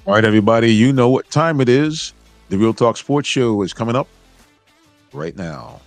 All right, everybody, you know what time it is. The Real Talk Sports Show is coming up right now.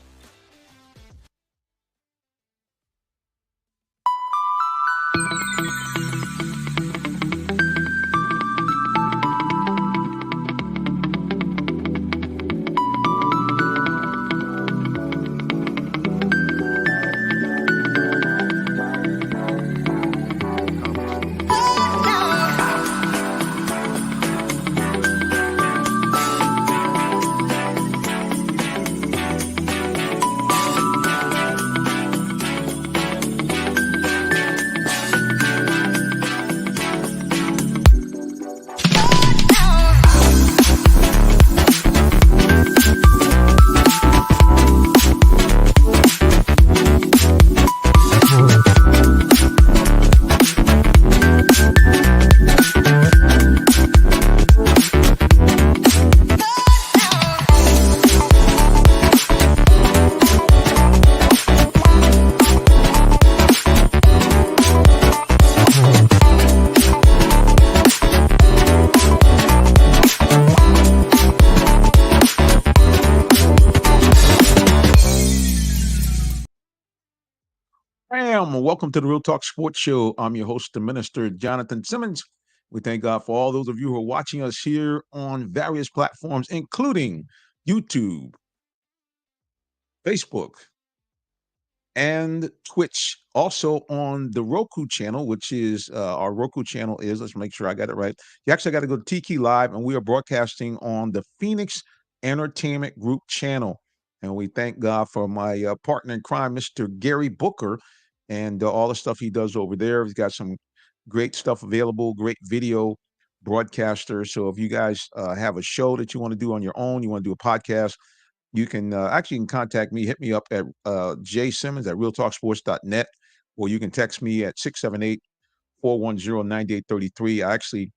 Welcome to the Real Talk Sports Show. I'm your host, the Minister Jonathan Simmons. We thank God for all those of you who are watching us here on various platforms, including YouTube, Facebook, and Twitch. Also on the Roku channel, which is our Roku channel is, let's make sure I got it right. You actually got to go to Tiki Live, and we are broadcasting on the Phoenix Entertainment Group channel. And we thank God for my partner in crime, Mr. Gary Booker, and all the stuff he does over there. He's got some great stuff available, great video broadcaster. So if you guys have a show that you want to do on your own, you want to do a podcast, you can actually contact me, hit me up at jsimmons at realtalksports.net, or you can text me at 678-410-9833. I actually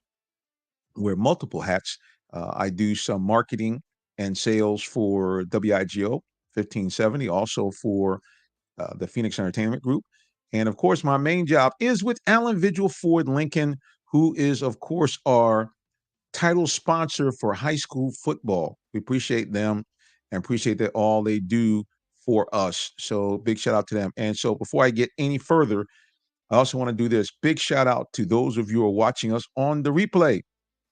wear multiple hats. I do some marketing and sales for WIGO 1570, also for the Phoenix Entertainment Group. And of course, my main job is with Allen Vigil Ford Lincoln, who is, of course, our title sponsor for high school football. We appreciate them and appreciate that all they do for us. So big shout out to them. And so before I get any further, I also want to do this. Big shout out to those of you who are watching us on the replay,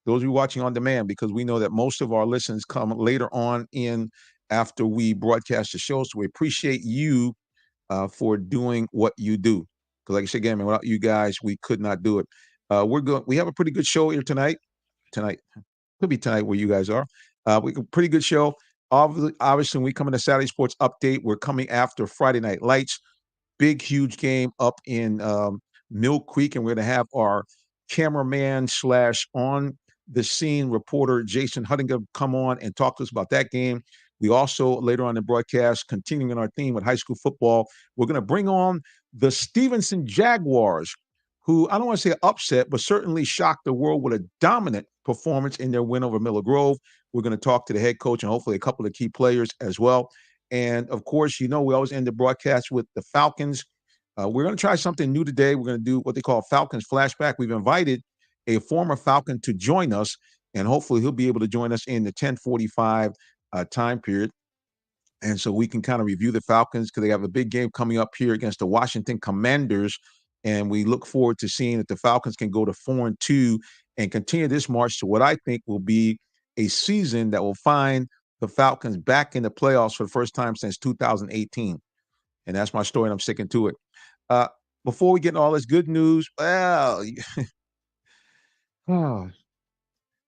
those of you watching on demand, because we know that most of our listens come later on in after we broadcast the show. So we appreciate you for doing what you do. Because like I said again, man, without you guys, we could not do it. We have a pretty good show here tonight. Tonight could be tonight where you guys are. We got a pretty good show. Obviously, when we come into Saturday Sports Update, we're coming after Friday Night Lights. Big, huge game up in Mill Creek, and we're going to have our cameraman / on the scene reporter Jason Huttinger come on and talk to us about that game. We also, later on in the broadcast, continuing our theme with high school football, we're going to bring on the Stevenson Jaguars, who I don't want to say upset, but certainly shocked the world with a dominant performance in their win over Miller Grove. We're going to talk to the head coach and hopefully a couple of key players as well. And of course, you know, we always end the broadcast with the Falcons. We're going to try something new today. We're going to do what they call Falcons Flashback. We've invited a former Falcon to join us, and hopefully he'll be able to join us in the 10:45 time period. And so we can kind of review the Falcons because they have a big game coming up here against the Washington Commanders. And we look forward to seeing if the Falcons can go to 4-2 and continue this march to what I think will be a season that will find the Falcons back in the playoffs for the first time since 2018. And that's my story, and I'm sticking to it. Before we get all this good news, well,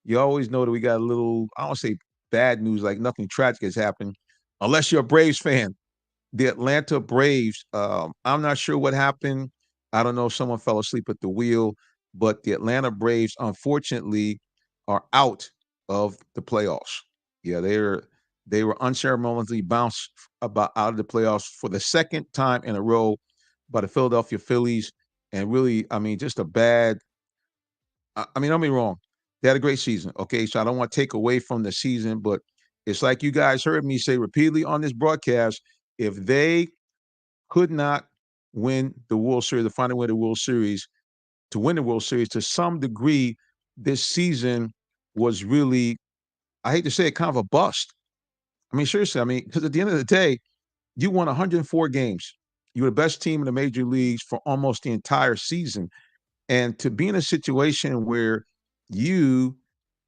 you always know that we got a little, I don't say bad news, like nothing tragic has happened, unless you're a Braves fan. The Atlanta Braves, I'm not sure what happened. I don't know if someone fell asleep at the wheel, but the Atlanta Braves, unfortunately, are out of the playoffs. Yeah, they were unceremoniously bounced about out of the playoffs for the second time in a row by the Philadelphia Phillies, and really, I mean, just a bad. I mean, don't be wrong. They had a great season. Okay, so I don't want to take away from the season, but it's like you guys heard me say repeatedly on this broadcast: if they could not win the World Series, the final win the World Series, to win the World Series to some degree, this season was really, I hate to say it, kind of a bust. I mean, seriously, I mean, because at the end of the day, you won 104 games. You were the best team in the major leagues for almost the entire season. And to be in a situation where you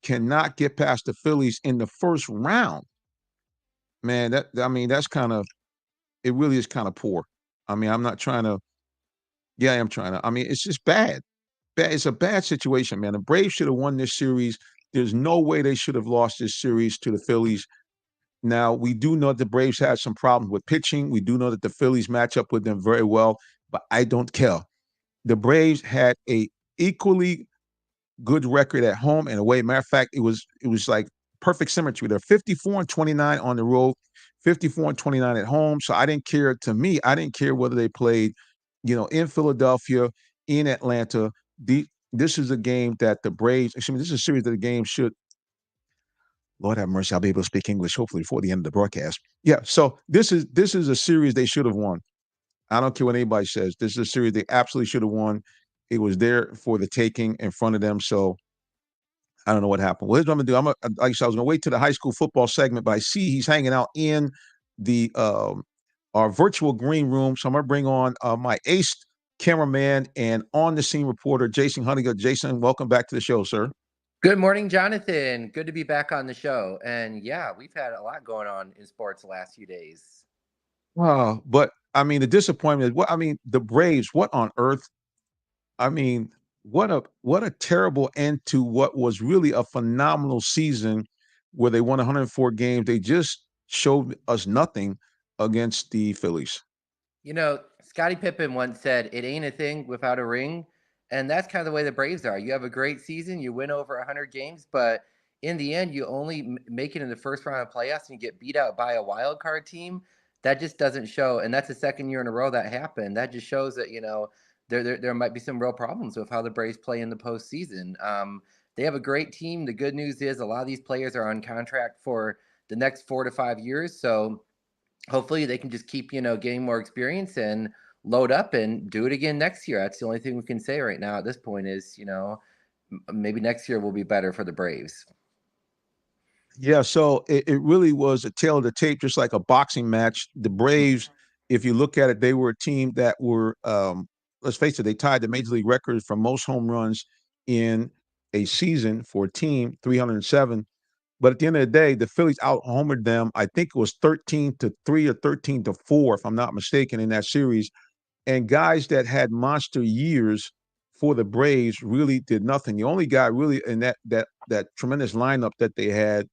cannot get past the Phillies in the first round, man, that I mean, that's kind of it really is kind of poor. I mean, I'm not trying to, yeah, I am trying to. I mean, it's just bad. Bad. It's a bad situation, man. The Braves should have won this series. There's no way they should have lost this series to the Phillies. Now, we do know that the Braves had some problems with pitching. We do know that the Phillies match up with them very well, but I don't care. The Braves had a equally good record at home and away. Matter of fact, it was like perfect symmetry. They're 54 and 29 on the road, 54 and 29 at home. So I didn't care. To me, I didn't care whether they played, in Philadelphia, in Atlanta. This is a game that the Braves. Excuse me. This is a series that the game should. Lord have mercy. I'll be able to speak English hopefully before the end of the broadcast. Yeah. So this is a series they should have won. I don't care what anybody says. This is a series they absolutely should have won. It was there for the taking in front of them. So I don't know what happened. Well, here's what I'm gonna do. Like I said, I was gonna wait to the high school football segment, but I see he's hanging out in the our virtual green room. So I'm gonna bring on my ace cameraman and on the scene reporter, Jason Hunnigan. Jason, welcome back to the show, sir. Good morning, Jonathan. Good to be back on the show. And yeah, we've had a lot going on in sports the last few days. Wow, but I mean the disappointment is what I mean, the Braves, what on earth? I mean, what a terrible end to what was really a phenomenal season where they won 104 games. They just showed us nothing against the Phillies. Scottie Pippen once said, "It ain't a thing without a ring." And that's kind of the way the Braves are. You have a great season, you win over 100 games, but in the end, you only make it in the first round of playoffs and you get beat out by a wild card team. That just doesn't show. And that's the second year in a row that happened. That just shows that, there might be some real problems with how the Braves play in the postseason. They have a great team. The good news is a lot of these players are on contract for the next 4 to 5 years. So hopefully they can just keep, getting more experience and load up and do it again next year. That's the only thing we can say right now at this point is, maybe next year will be better for the Braves. Yeah, so it really was a tail of the tape, just like a boxing match. The Braves, if you look at it, they were a team that were, let's face it, they tied the major league record for most home runs in a season for a team, 307. But at the end of the day, the Phillies out homered them. I think it was 13-3 or 13-4, if I'm not mistaken, in that series. And guys that had monster years for the Braves really did nothing. The only guy really in that tremendous lineup that they had,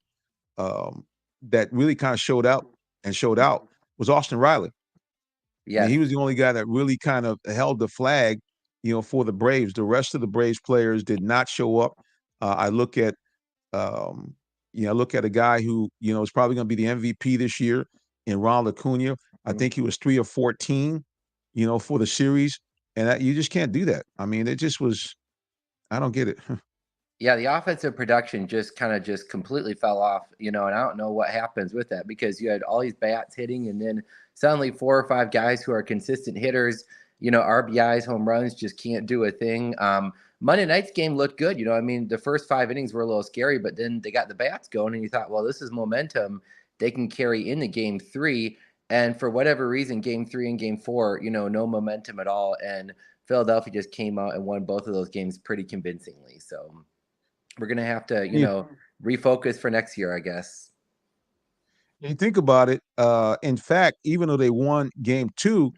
that really kind of showed out was Austin Riley. I mean, Yes. he was the only guy that really kind of held the flag, for the Braves. The rest of the Braves players did not show up. I look at, um, look at a guy who is probably going to be the MVP this year in Ronald Acuna. I think he was 3 of 14, for the series, and you just can't do that. I mean, it just was. I don't get it. Yeah, the offensive production just kind of just completely fell off, and I don't know what happens with that because you had all these bats hitting and then suddenly 4 or 5 guys who are consistent hitters, RBIs, home runs just can't do a thing. Monday night's game looked good. I mean, the first 5 innings were a little scary, but then they got the bats going and you thought, well, this is momentum. They can carry into game three. And for whatever reason, game three and game four, no momentum at all. And Philadelphia just came out and won both of those games pretty convincingly. So we're gonna have to, refocus for next year, I guess. You think about it. In fact, even though they won game two,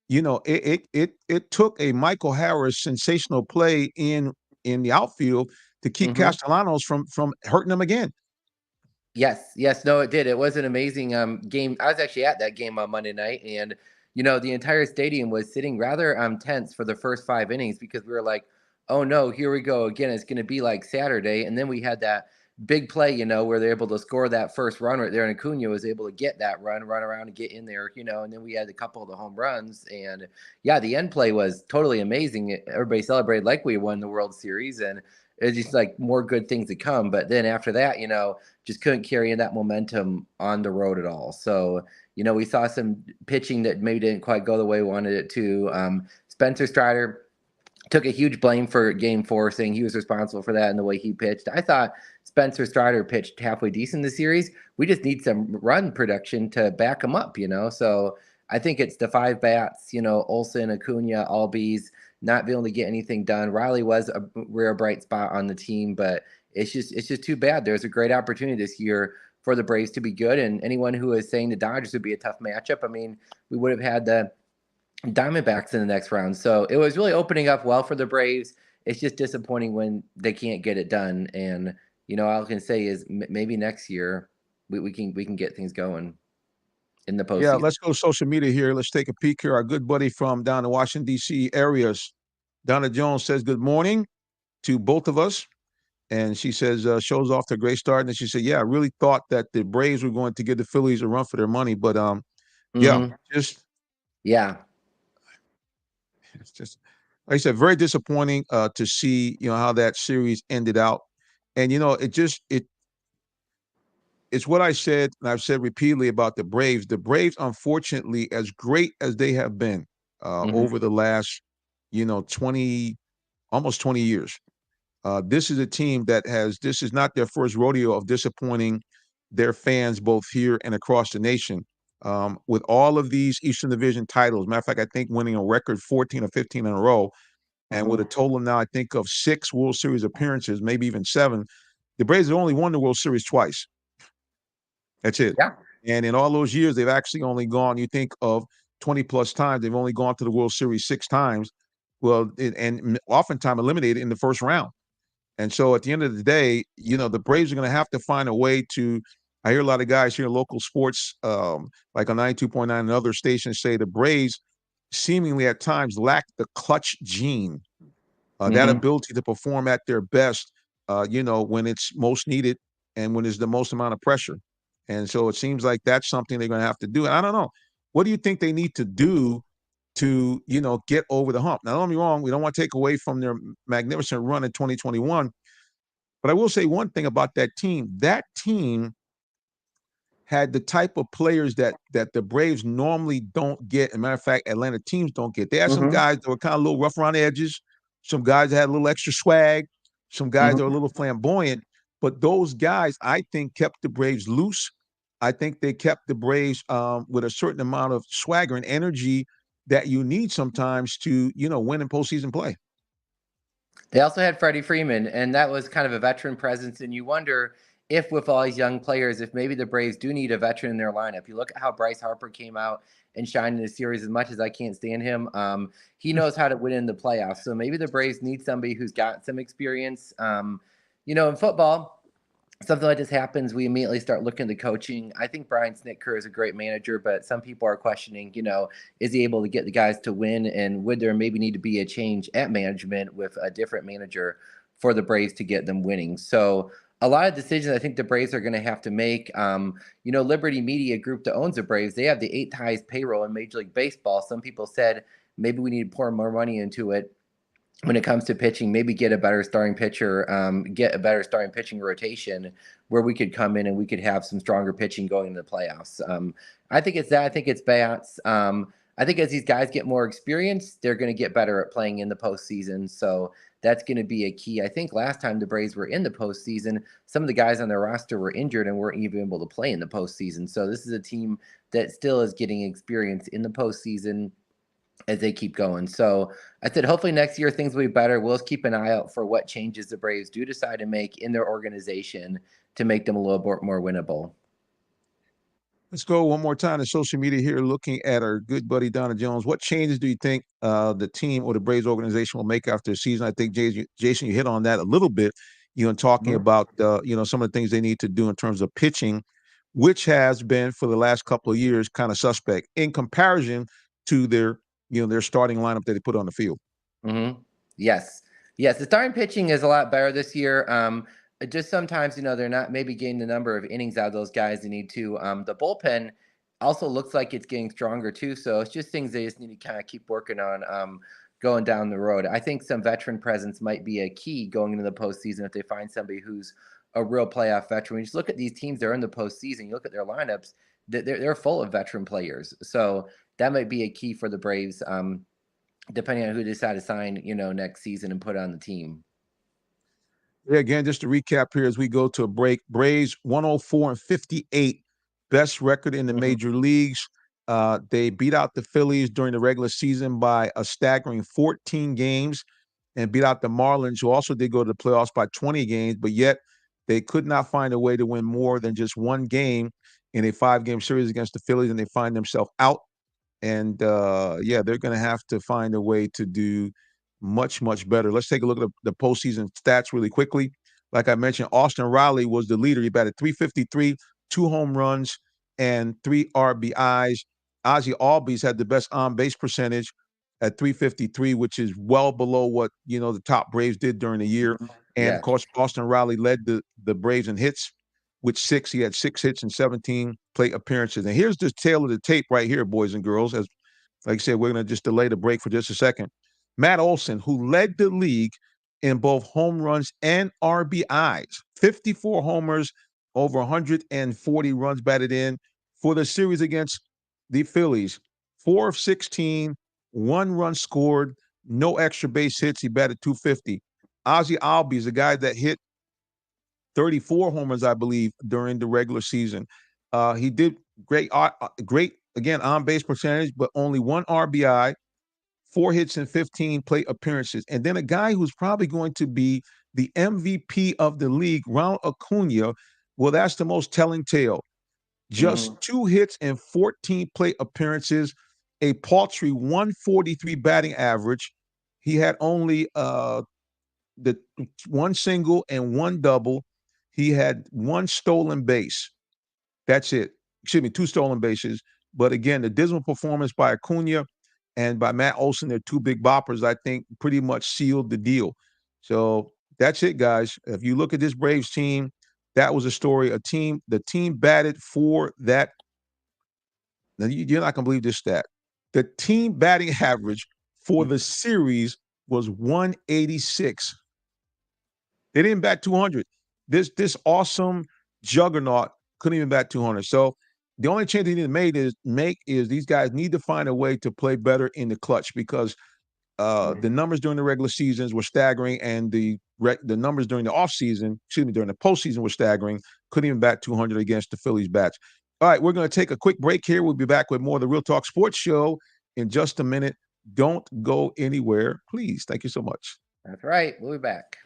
it took a Michael Harris sensational play in the outfield to keep Hmm. Castellanos from hurting them again. Yes, yes, no, it did. It was an amazing game. I was actually at that game on Monday night, and the entire stadium was sitting rather tense for the first 5 innings because we were like, "Oh no, here we go again. It's going to be like Saturday." And then we had that big play, you know, where they're able to score that first run right there, and Acuna was able to get that run around and get in there, you know, and then we had a couple of the home runs, and yeah, the end play was totally amazing. Everybody celebrated like we won the World Series, and it's just like more good things to come. But then after that, you know, just couldn't carry in that momentum on the road at all. So, you know, we saw some pitching that maybe didn't quite go the way we wanted it to. Spencer Strider took a huge blame for Game 4, saying he was responsible for that and the way he pitched. I thought Spencer Strider pitched halfway decent in the series. We just need some run production to back him up, you know. So I think it's the 5 bats, you know, Olson, Acuna, Albies, not being able to get anything done. Riley was a rare bright spot on the team, but it's just too bad. There's a great opportunity this year for the Braves to be good, and anyone who is saying the Dodgers would be a tough matchup, I mean, we would have had the Diamondbacks in the next round. So it was really opening up well for the Braves. It's just disappointing when they can't get it done. And you know, all I can say is maybe next year we can get things going in the Yeah, postseason. let's go to social media here. Let's take a peek here. Our good buddy from down in Washington, D.C. areas, Donna Jones says good morning to both of us. And she says, shows off to a great start. And she said, yeah, I really thought that the Braves were going to give the Phillies a run for their money. But yeah, Mm-hmm. just Yeah. it's just like I said, very disappointing to see, you know, how that series ended out. And you know, it's what I said, and I've said repeatedly about the Braves. The Braves, unfortunately, as great as they have been Mm-hmm. over the last, you know, 20, almost 20 years, this is a team that has, this is not their first rodeo of disappointing their fans both here and across the nation. With all of these Eastern Division titles, matter of fact, I think winning a record 14 or 15 in a row, and with a total now, I think, of 6 World Series appearances, maybe even 7, the Braves have only won the World Series twice. That's it. Yeah. And in all those years, they've actually only gone, you think of 20 plus times, they've only gone to the World Series 6 times. Well, and oftentimes eliminated in the first round. And so at the end of the day, you know, the Braves are going to have to find a way to. I hear a lot of guys here in local sports, like on 92.9 and other stations, say the Braves seemingly at times lack the clutch gene, that Mm-hmm. ability to perform at their best, you know, when it's most needed and when there's the most amount of pressure. And so it seems like that's something they're going to have to do. And I don't know. What do you think they need to do to, you know, get over the hump? Now, don't get me wrong. We don't want to take away from their magnificent run in 2021. But I will say one thing about that team. That team had the type of players that the Braves normally don't get. As a matter of fact, Atlanta teams don't get. They had some Mm-hmm. guys that were kind of a little rough around the edges, some guys that had a little extra swag, some guys that were a Mm-hmm. little flamboyant. But those guys, I think, kept the Braves loose. I think they kept the Braves with a certain amount of swagger and energy that you need sometimes to, you know, win in postseason play. They also had Freddie Freeman, and that was kind of a veteran presence. And you wonder if, with all these young players, if maybe the Braves do need a veteran in their lineup. You look at how Bryce Harper came out and shined in the series. As much as I can't stand him, he knows how to win in the playoffs. So maybe the Braves need somebody who's got some experience. You know, in football, something like this happens, we immediately start looking at the coaching. I think Brian Snitker is a great manager, but some people are questioning, you know, is he able to get the guys to win? And would there maybe need to be a change at management with a different manager for the Braves to get them winning? So a lot of decisions I think the Braves are going to have to make. You know, Liberty Media Group that owns the Braves, they have the 8th highest payroll in Major League Baseball. Some people said maybe we need to pour more money into it when it comes to pitching, maybe get a better starting pitcher, get a better starting pitching rotation where we could come in and we could have some stronger pitching going into the playoffs. I think it's that. I think it's bats. I think as these guys get more experience, they're going to get better at playing in the postseason. So that's going to be a key. I think last time the Braves were in the postseason, some of the guys on their roster were injured and weren't even able to play in the postseason. So this is a team that still is getting experience in the postseason as they keep going. So I said, hopefully next year things will be better. We'll just keep an eye out for what changes the Braves do decide to make in their organization to make them a little bit more winnable. Let's go one more time to social media here, looking at our good buddy Donna Jones. What changes do you think the team or the Braves organization will make after the season? I think Jason, you hit on that a little bit. You know, talking Mhm. about you know, some of the things they need to do in terms of pitching, which has been for the last couple of years kind of suspect in comparison to their, you know, their starting lineup that they put on the field. Mm-hmm. Yes. Yes. The starting pitching is a lot better this year. Just sometimes, they're not maybe getting the number of innings out of those guys they need to. The bullpen also looks like it's getting stronger too. So it's just things they just need to kind of keep working on going down the road. I think some veteran presence might be a key going into the postseason if they find somebody who's a real playoff veteran. When you just look at these teams that are in the postseason, you look at their lineups, they're full of veteran players. So that might be a key for the Braves, depending on who they decide to sign, next season and put on the team. Yeah, again, just to recap here as we go to a break, Braves 104-58, best record in the major leagues. They beat out the Phillies during the regular season by a staggering 14 games and beat out the Marlins, who also did go to the playoffs by 20 games, but yet they could not find a way to win more than just one game in a 5-game series against the Phillies, and they find themselves out. And yeah, they're going to have to find a way to do much, much better. Let's take a look at the postseason stats really quickly. Like I mentioned, Austin Riley was the leader. He batted .353, 2 home runs, and 3 RBIs. Ozzie Albies had the best on-base percentage at .353, which is well below what the top Braves did during the year. And of course, Austin Riley led the Braves in hits with 6. He had 6 hits and 17 plate appearances. And here's the tail of the tape right here, boys and girls. As like I said, we're going to just delay the break for just a second. Matt Olson, who led the league in both home runs and RBIs, 54 homers, over 140 runs batted in for the series against the Phillies. 4 of 16, 1 run scored, no extra base hits. He batted .250. Ozzie Albies, a guy that hit 34 homers, I believe, during the regular season. He did great, again, on-base percentage, but only 1 RBI, 4 hits and 15 plate appearances. And then a guy who's probably going to be the MVP of the league, Ronald Acuna. Well, that's the most telling tale. Just 2 hits and 14 plate appearances, a paltry 143 batting average. He had only the 1 single and 1 double. He had 1 stolen base. That's it. Excuse me, 2 stolen bases. But again, the dismal performance by Acuna and by Matt Olson, their 2 big boppers, I think pretty much sealed the deal. So that's it, guys. If you look at this Braves team, that was a story. The team batted for that. Now, you're not going to believe this stat. The team batting average for the series was 186. They didn't bat 200. This awesome juggernaut couldn't even bat 200. So the only change they need to make is these guys need to find a way to play better in the clutch, because the numbers during the regular seasons were staggering, and the numbers during the offseason, during the postseason were staggering. Couldn't even bat 200 against the Phillies bats. All right, we're going to take a quick break here. We'll be back with more of the Real Talk Sports Show in just a minute. Don't go anywhere, please. Thank you so much. That's right. We'll be back.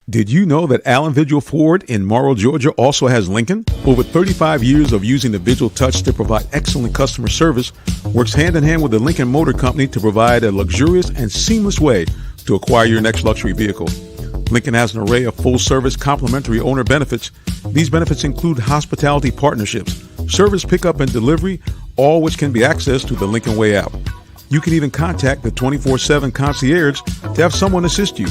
Did you know that Allen Vigil Ford in Morrow, Georgia also has Lincoln? Over 35 years of using the Vigil Touch to provide excellent customer service, works hand in hand with the Lincoln Motor Company to provide a luxurious and seamless way to acquire your next luxury vehicle. Lincoln has an array of full-service complimentary owner benefits. These benefits include hospitality partnerships, service pickup and delivery, all which can be accessed through the Lincoln Way app. You can even contact the 24/7 concierge to have someone assist you.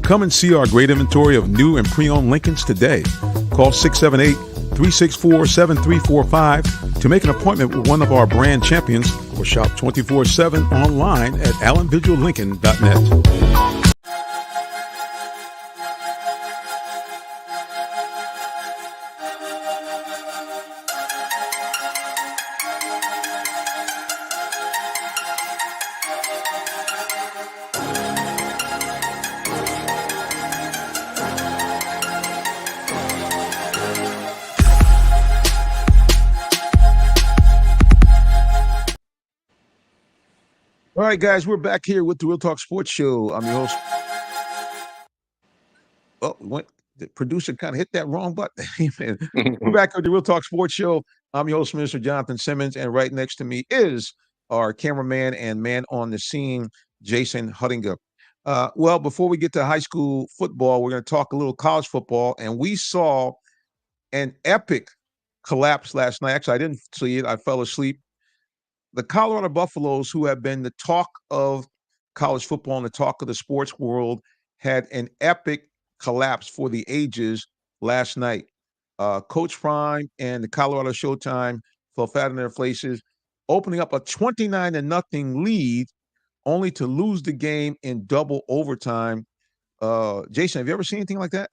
Come and see our great inventory of new and pre-owned Lincolns today. Call 678-364-7345 to make an appointment with one of our brand champions, or shop 24/7 online at allenvigillincoln.net. All right, guys, we're back here with the Real Talk Sports Show. I'm your host. Oh, the producer kind of hit that wrong button. We're back with the Real Talk Sports Show. I'm your host, Mr. Jonathan Simmons, and right next to me is our cameraman and man on the scene, Jason Huttinger. Well, before we get to high school football, we're going to talk a little college football. And we saw an epic collapse last night. Actually, I didn't see it, I fell asleep. The Colorado Buffaloes, who have been the talk of college football and the talk of the sports world, had an epic collapse for the ages last night. Coach Prime and the Colorado Showtime fell flat on their faces, opening up a 29 to nothing lead, only to lose the game in double overtime. Jason, have you ever seen anything like that?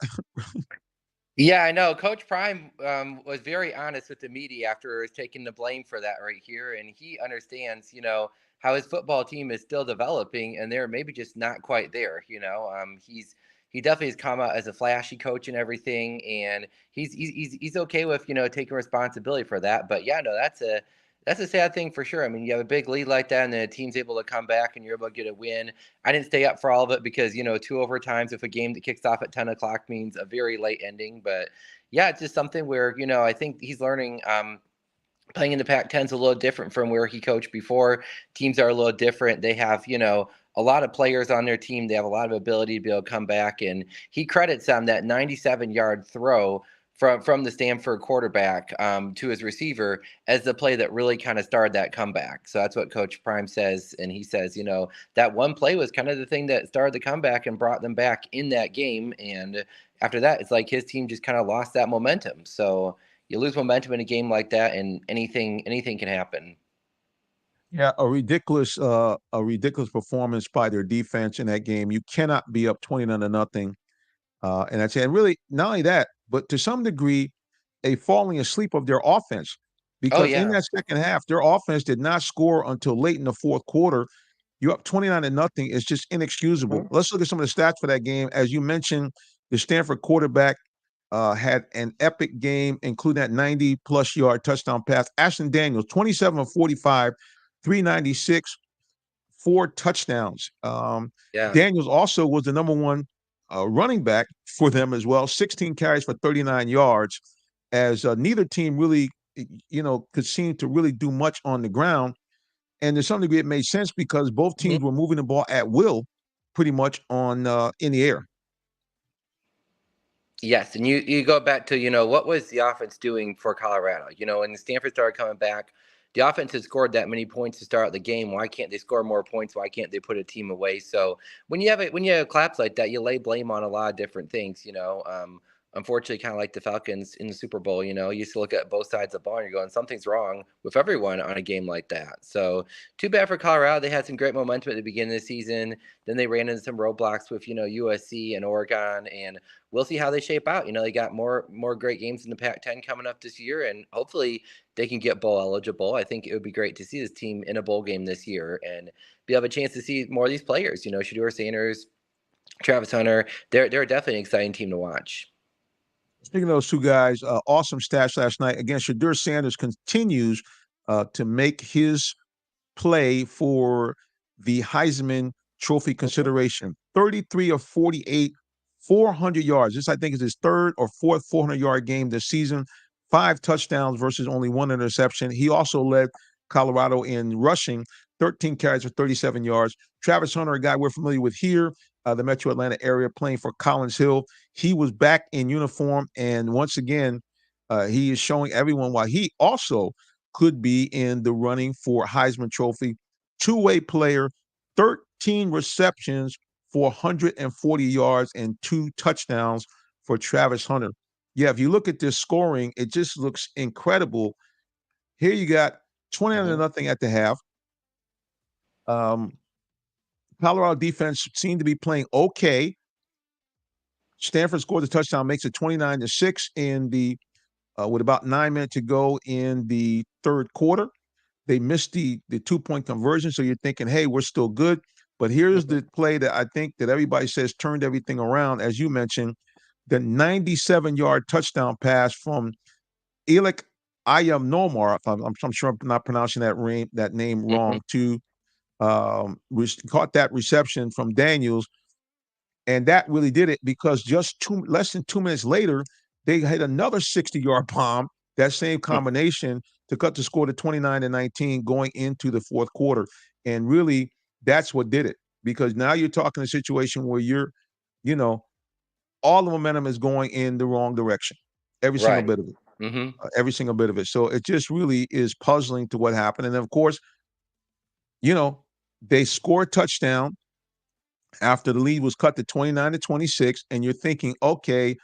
Yeah, I know. Coach Prime was very honest with the media after he was taking the blame for that right here, and he understands, how his football team is still developing, and they're maybe just not quite there. He definitely has come out as a flashy coach and everything, and he's okay with taking responsibility for that. But yeah, no, that's a sad thing for sure. I mean, you have a big lead like that, and then a team's able to come back, and you're able to get a win. I didn't stay up for all of it because two overtimes with a game that kicks off at 10 o'clock means a very late ending. But yeah, it's just something where I think he's learning. Playing in the Pac-10 is a little different from where he coached before. Teams are a little different. They have a lot of players on their team. They have a lot of ability to be able to come back, and he credits that 97-yard throw from the Stanford quarterback to his receiver as the play that really kind of started that comeback. So that's what Coach Prime says, and he says, that one play was kind of the thing that started the comeback and brought them back in that game. And after that, it's like his team just kind of lost that momentum. So you lose momentum in a game like that, and anything can happen. Yeah, a ridiculous performance by their defense in that game. You cannot be up 29 to nothing. And that's it. And really, not only that, but to some degree, a falling asleep of their offense. Oh Because in yeah. that second half, their offense did not score until late in the fourth quarter. You're up 29 to nothing. It's just inexcusable. Mhm. Let's look at some of the stats for that game. As you mentioned, the Stanford quarterback had an epic game, including that 90 plus yard touchdown pass. Ashton Daniels, 27 of 45, 396, four touchdowns. Yeah. Daniels also was the number one running back for them as well, 16 carries for 39 yards, as neither team really, could seem to really do much on the ground. And to some degree, it made sense because both Mhm. teams were moving the ball at will, pretty much on in the air. Yes, and you go back to what was the offense doing for Colorado? When Stanford started coming back, the offense had scored that many points to start the game. Why can't they score more points? Why can't they put a team away? So when you have claps like that, you lay blame on a lot of different things. Unfortunately, kind of like the Falcons in the Super Bowl. You used to look at both sides of the ball and you're going, something's wrong with everyone on a game like that. So too bad for Colorado. They had some great momentum at the beginning of the season. Then they ran into some roadblocks with USC and Oregon, and we'll see how they shape out. They got more great games in the Pac-10 coming up this year, and hopefully they can get bowl eligible. I think it would be great to see this team in a bowl game this year and be able a chance to see more of these players. Shedeur Sanders, Travis Hunter. They're definitely an exciting team to watch. Speaking of those two guys, awesome stats last night. Again, Shadur Sanders continues to make his play for the Heisman Trophy Mhm. consideration. 33 of 48, 400 yards. This, I think, is his third or fourth 400-yard game this season. 5 touchdowns versus only 1 interception. He also led Colorado in rushing, 13 carries for 37 yards. Travis Hunter, a guy we're familiar with here, the Metro Atlanta area, playing for Collins Hill. He was back in uniform, and once again, he is showing everyone why he also could be in the running for Heisman Trophy. Two-way player, 13 receptions for 140 yards and 2 touchdowns for Travis Hunter. Yeah, if you look at this scoring, it just looks incredible. Here you got 20 to Mhm. nothing at the half. Um, Colorado defense seemed to be playing okay. Stanford scores a touchdown, makes it 29 to 6 in the with about 9 minutes to go in the third quarter. They missed the 2 point conversion, so you're thinking, hey, we're still good. But here's Mhm. the play that I think that everybody says turned everything around, as you mentioned, the 97-yard touchdown pass from Elik Ayam Nomar. I'm sure I'm not pronouncing that name Mhm. wrong. To caught that reception from Daniels, and that really did it because just less than 2 minutes later, they hit another 60-yard bomb, that same combination, to cut the score to 29 to 19 going into the fourth quarter. And really, that's what did it. because now you're talking a situation where you know, all the momentum is going in the wrong direction. Every single Right. bit of it. Hmm. Every single bit of it. So it just really is puzzling to what happened. And then, of course, you know, they score a touchdown after the lead was cut to 29-26, and you're thinking, okay,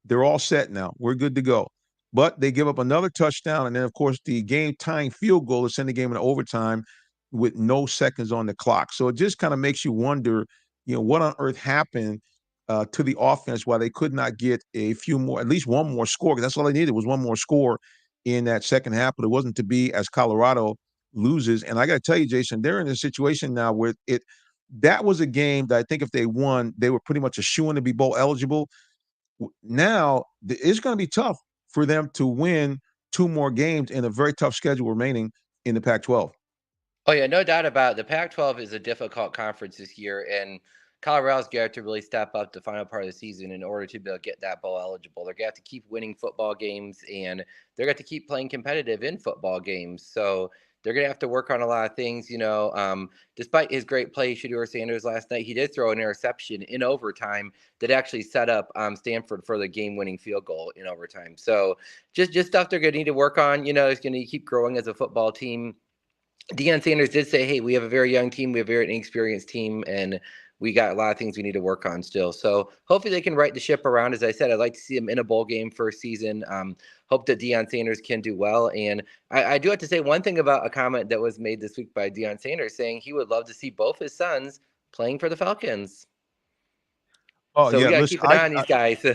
they're all set now. We're good to go. But they give up another touchdown, and then, of course, the game-tying field goal to send the game into overtime with no seconds on the clock. So it just kind of makes you wonder, what on earth happened to the offense why they could not get a few more, at least one more score, because that's all they needed was one more score in that second half, but it wasn't to be as Colorado loses. And I got to tell you, Jason, they're in a situation now where that was a game that I think if they won, they were pretty much a shoo-in to be bowl eligible. Now it's going to be tough for them to win two more games in a very tough schedule remaining in the Pac-12. Oh yeah, no doubt about it. The Pac-12 is a difficult conference this year, and Colorado's going to have to really step up the final part of the season in order to be able to get that bowl eligible. They're going to have to keep winning football games, and they're going to have to keep playing competitive in football games. So they're going to have to work on a lot of things. Despite his great play, Shedeur Sanders last night, he did throw an interception in overtime that actually set up Stanford for the game-winning field goal in overtime. So just stuff they're going to need to work on. It's going to keep growing as a football team. Deion Sanders did say, hey, we have a very young team. We have a very inexperienced team, and we got a lot of things we need to work on still. So hopefully they can right the ship around. As I said, I'd like to see them in a bowl game first season. Hope that Deion Sanders can do well. And I do have to say one thing about a comment that was made this week by Deion Sanders saying he would love to see both his sons playing for the Falcons. Oh, So we yeah, got to listen, keep an eye on these guys.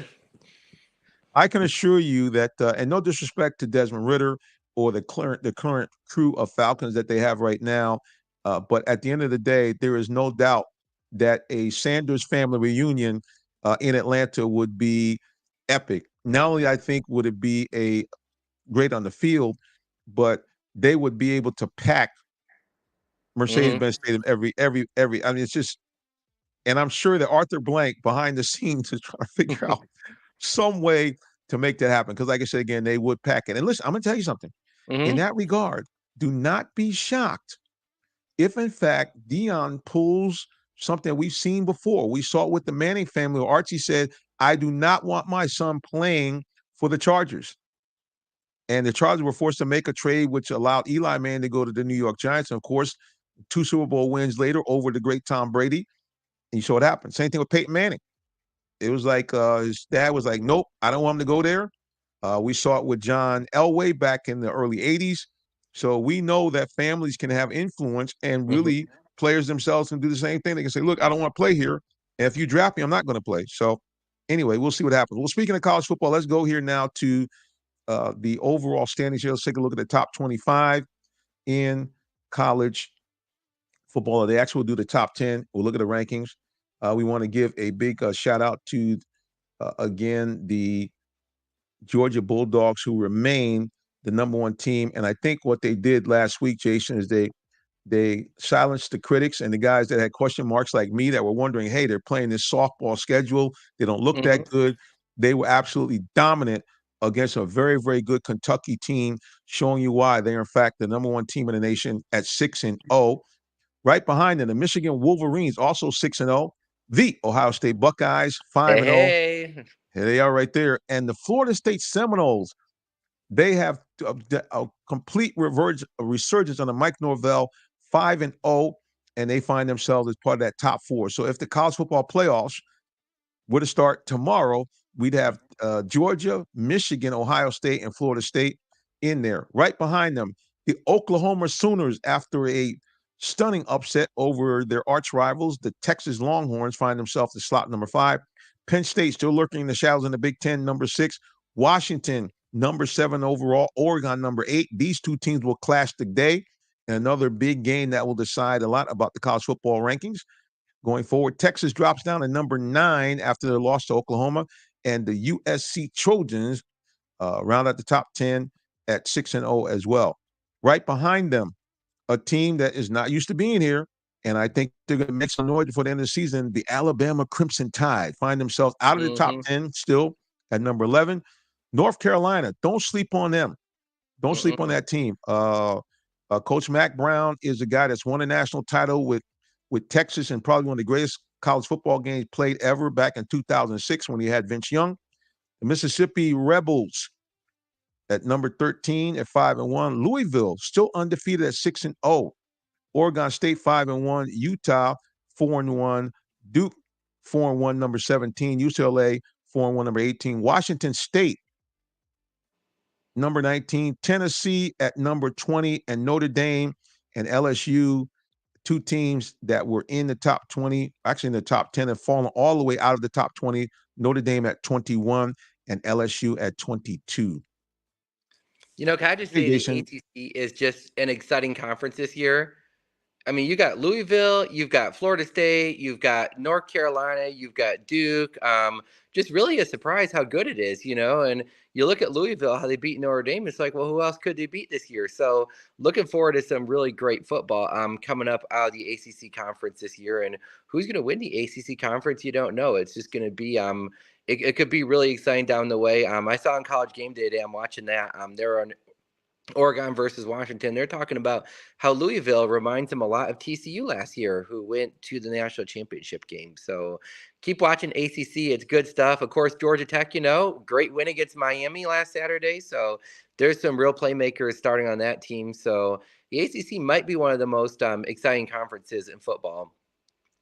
I can assure you that, and no disrespect to Desmond Ridder or the current crew of Falcons that they have right now, but at the end of the day, there is no doubt that a Sanders family reunion in Atlanta would be epic. Not only I think would it be a great on the field, but they would be able to pack Hmm. Mercedes-Benz Stadium every. I mean, it's just, and I'm sure that Arthur Blank behind the scenes is trying to figure out some way to make that happen. Because, like I said again, they would pack it. And listen, I'm going to tell you something. In Hmm. that regard, do not be shocked if, in fact, Deion pulls something we've seen before. We saw it with the Manning family, where Archie said, I do not want my son playing for the Chargers. And the Chargers were forced to make a trade, which allowed Eli Manning to go to the New York Giants. And of course, 2 Super Bowl wins later over the great Tom Brady. And you saw what happened. Same thing with Peyton Manning. It was like his dad was like, nope, I don't want him to go there. We saw it with John Elway back in the early 80s. So we know that families can have influence, and Hmm. really players themselves can do the same thing. They can say, look, I don't want to play here. And if you draft me, I'm not going to play. So anyway, we'll see what happens. Well, speaking of college football, let's go here now to the overall standings here. Let's take a look at the top 25 in college football. They actually will do the top 10. We'll look at the rankings. We want to give a big shout out to, again, the Georgia Bulldogs, who remain the number one team. And I think what they did last week, Jason, is they silenced the critics and the guys that had question marks like me that were wondering, hey, they're playing this softball schedule. They don't look that Hmm. good. They were absolutely dominant against a very, very good Kentucky team, showing you why they're, in fact, the number one team in the nation at 6-0. Right behind them, the Michigan Wolverines, also 6-0. The Ohio State Buckeyes, Hey, 5-0. hey. Here they are right there. And the Florida State Seminoles, they have a complete resurgence under Mike Norvell, 5-0, and they find themselves as part of that top four. So if the college football playoffs were to start tomorrow, we'd have Georgia, Michigan, Ohio State, and Florida State in there. Right behind them, the Oklahoma Sooners, after a stunning upset over their arch rivals, the Texas Longhorns, find themselves at slot number 5. Penn State still lurking in the shadows in the Big Ten, number 6. Washington, number 7 overall. Oregon, number 8. These two teams will clash today. And another big game that will decide a lot about the college football rankings going forward. Texas drops down to number 9 after their loss to Oklahoma. And the USC Trojans round out the top 10 at 6-0 as well. Right behind them, a team that is not used to being here, and I think they're going to make some noise before the end of the season. The Alabama Crimson Tide find themselves out of the top Hmm. 10 still at number 11. North Carolina, don't sleep on them. Don't sleep on that team. Coach Mac Brown is a guy that's won a national title with with Texas in probably one of the greatest college football games played ever back in 2006 when he had Vince Young. The Mississippi Rebels at number 13 at 5-1. Louisville still undefeated at 6-0. Oregon State 5-1. Utah 4-1. Duke 4-1, number 17. UCLA 4-1, number 18. Washington State number 19. Tennessee at number 20, and Notre Dame and LSU, two teams that were in the top 20, actually in the top 10, have fallen all the way out of the top 20. Notre Dame at 21 and LSU at 22. Can I just say the ACC is just an exciting conference this year? I mean, you got Louisville, you've got Florida State, you've got North Carolina, you've got Duke. Just really a surprise how good it is, and you look at Louisville, how they beat Notre Dame. It's like, well, who else could they beat this year? So looking forward to some really great football coming up out of the ACC conference this year. And who's going to win the ACC conference? You don't know. It's just going to be it could be really exciting down the way. I saw on College Game Day today, I'm watching that. They're on Oregon versus Washington. They're talking about how Louisville reminds them a lot of TCU last year, who went to the national championship game. So keep watching ACC. It's good stuff. Of course, Georgia Tech, great win against Miami last Saturday. So there's some real playmakers starting on that team. So the ACC might be one of the most exciting conferences in football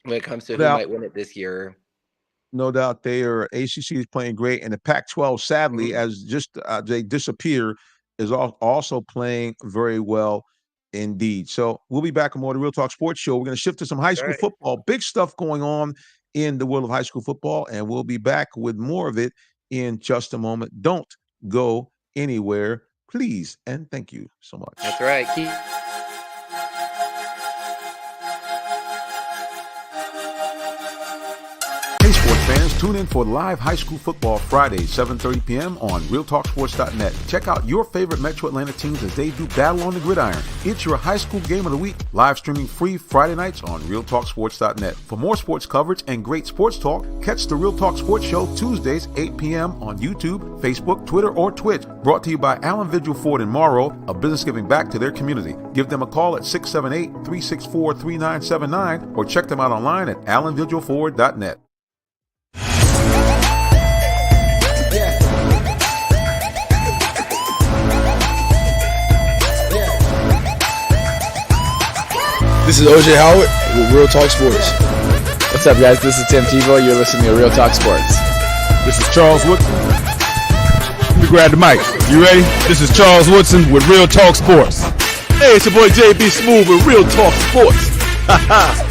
when it comes to who might win it this year. No doubt ACC is playing great. And the Pac-12, sadly, as they disappear, is also playing very well indeed. So we'll be back on more of the Real Talk Sports Show. We're going to shift to some high school football. Big stuff going on in the world of high school football, and we'll be back with more of it in just a moment. Don't go anywhere, please, and thank you so much. That's right. Hey, sports fans, tune in for live high school football Fridays, 7:30 p.m. on RealTalkSports.net. Check out your favorite Metro Atlanta teams as they do battle on the gridiron. It's your high school game of the week, live streaming free Friday nights on RealTalkSports.net. For more sports coverage and great sports talk, catch the Real Talk Sports Show Tuesdays, 8 p.m. on YouTube, Facebook, Twitter, or Twitch. Brought to you by Allen Vigil Ford in Morrow, a business giving back to their community. Give them a call at 678-364-3979 or check them out online at AllenVigilFord.net. This is OJ Howard with Real Talk Sports. What's up, guys? This is Tim Tebow. You're listening to Real Talk Sports. This is Charles Woodson. Let me grab the mic. You ready? This is Charles Woodson with Real Talk Sports. Hey, it's your boy JB Smooth with Real Talk Sports. Ha ha.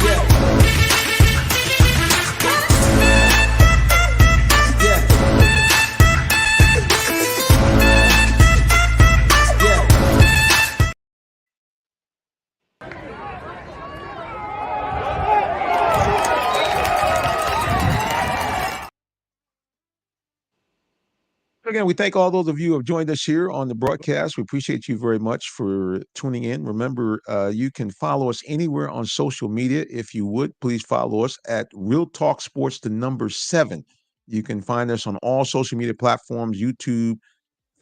Again, we thank all those of you who have joined us here on the broadcast. We appreciate you very much for tuning in. Remember, you can follow us anywhere on social media. If you would, please follow us at Real Talk Sports, the number 7. You can find us on all social media platforms, YouTube,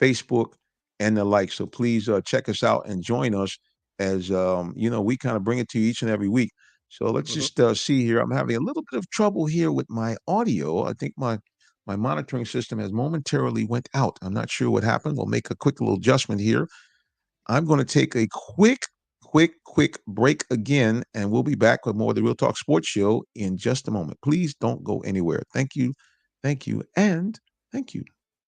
Facebook, and the like. So please check us out and join us as, we kind of bring it to you each and every week. So let's just see here. I'm having a little bit of trouble here with my audio. I think my monitoring system has momentarily went out. I'm not sure what happened. We'll make a quick little adjustment here. I'm going to take a quick break again, and we'll be back with more of the Real Talk Sports Show in just a moment. Please don't go anywhere. Thank you, and thank you.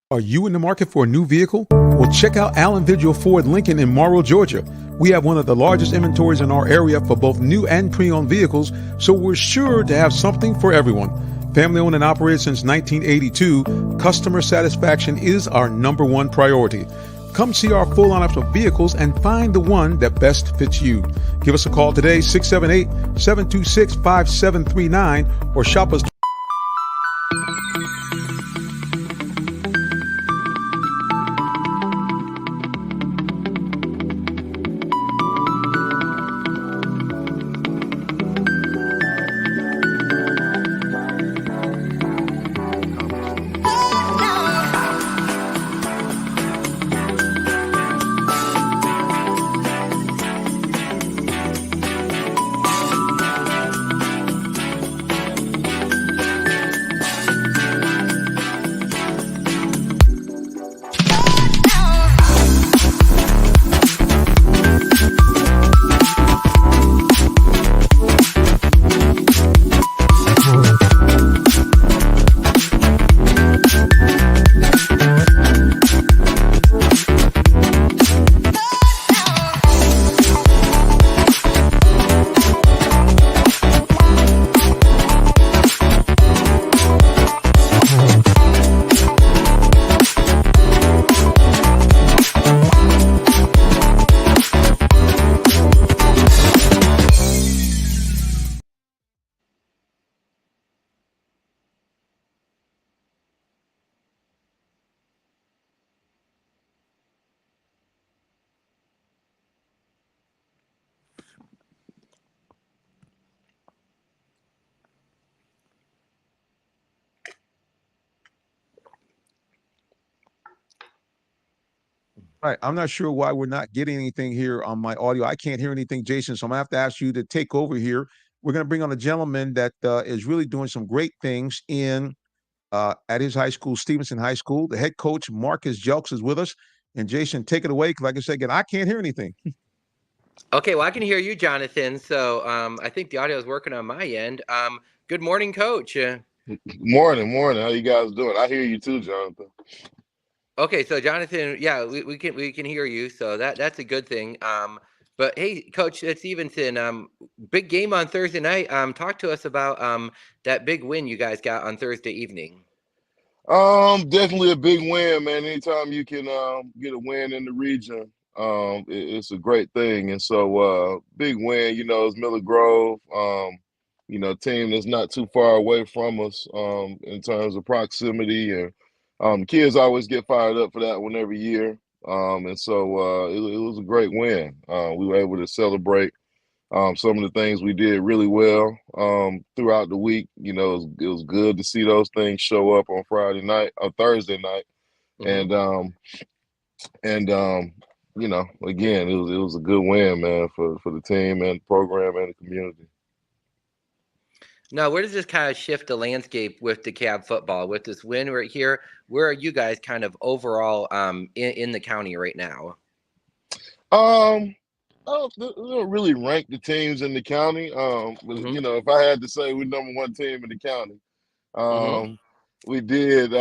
Are you in the market for a new vehicle? Well, check out Allen Vigil Ford Lincoln in Morrow, Georgia. We have one of the largest inventories in our area for both new and pre-owned vehicles, so we're sure to have something for everyone. Family owned and operated since 1982, customer satisfaction is our number one priority. Come see our full lineup of vehicles and find the one that best fits you. Give us a call today, 678-726-5739, or shop us. Right. I'm not sure why we're not getting anything here on my audio. I can't hear anything, Jason. So I'm gonna have to ask you to take over here. We're gonna bring on a gentleman that is really doing some great things in at his high school, Stevenson High School. The head coach, Marcus Jelks, is with us. And Jason, take it away. Because like I said again, I can't hear anything. Okay, well, I can hear you, Jonathan. So I think the audio is working on my end. Good morning, Coach. Morning. How you guys doing? I hear you too, Jonathan. Okay, so Jonathan, yeah, we can hear you, so that's a good thing. But hey, Coach Stevenson, big game on Thursday night. Talk to us about that big win you guys got on Thursday evening. Definitely a big win, man. Anytime you can get a win in the region, it's a great thing. And so big win, you know, it's Miller Grove, you know, team that's not too far away from us in terms of proximity. And kids always get fired up for that one every year. And so it was a great win. We were able to celebrate some of the things we did really well throughout the week. You know, it was good to see those things show up on Thursday night. Mhm. And you know, again, it was a good win, man, for the team and the program and the community. Now, where does this kind of shift the landscape with DeKalb football? With this win right here, where are you guys kind of overall in the county right now? I don't really rank the teams in the county. But Mhm. you know, if I had to say we're number one team in the county, Mhm. we did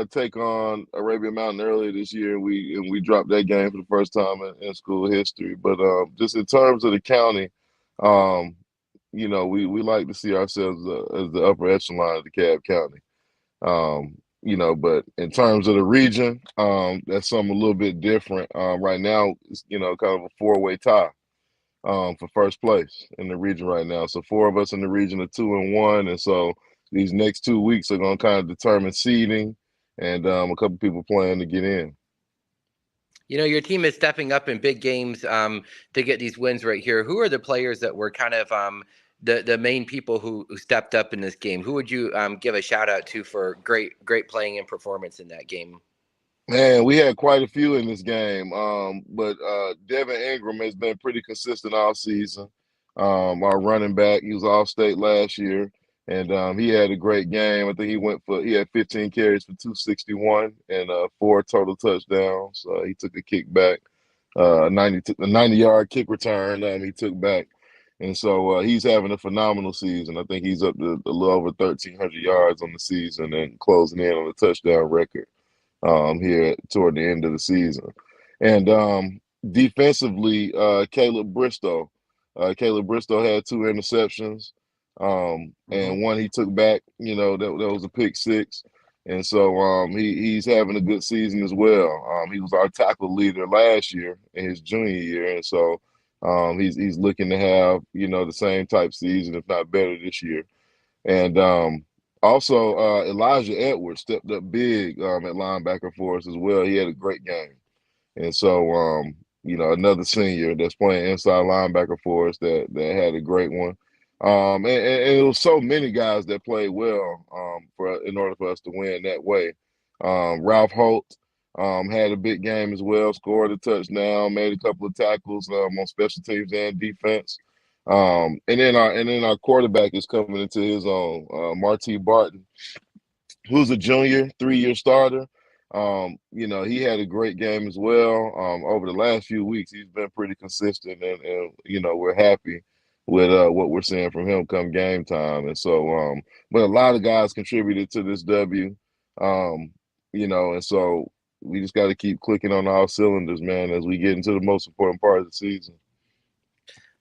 take on Arabia Mountain earlier this year. We dropped that game for the first time in school history. But just in terms of the county, um, you know, we like to see ourselves as the upper echelon of DeKalb County. You know, but in terms of the region, that's something a little bit different. Right now, it's, you know, kind of a four-way tie for first place in the region right now. So four of us in the region are 2-1, and so these next 2 weeks are going to kind of determine seeding, and a couple people playing to get in. You know, your team is stepping up in big games to get these wins right here. Who are the players that were kind of the main people who stepped up in this game? Who would you give a shout out to for great playing and performance in that game? Man, we had quite a few in this game, but Devin Ingram has been pretty consistent all season. Our running back, he was All-State last year, and he had a great game. I think he had 15 carries for 261 and 4 total touchdowns. He took a kick back, 90-yard kick return. He took back, and so he's having a phenomenal season. I think he's up to a little over 1,300 yards on the season and closing in on a touchdown record here toward the end of the season. And defensively, Caleb Bristow. Caleb Bristow had 2 interceptions, and one he took back. You know, that was a pick 6. And so he's having a good season as well. He was our tackle leader last year in his junior year, and so he's looking to have, you know, the same type season, if not better, this year. And also, Elijah Edwards stepped up big at linebacker for us as well. He had a great game. And so, you know, another senior that's playing inside linebacker for us that had a great one. And it was so many guys that played well in order for us to win that way. Ralph Holt had a big game as well, scored a touchdown, made a couple of tackles on special teams and defense. And then our quarterback is coming into his own, Marty Barton, who's a junior, 3-year starter. You know, he had a great game as well. Over the last few weeks, he's been pretty consistent, and you know, we're happy with what we're seeing from him come game time. And so, but a lot of guys contributed to this W. You know, and so we just got to keep clicking on all cylinders, man, as we get into the most important part of the season.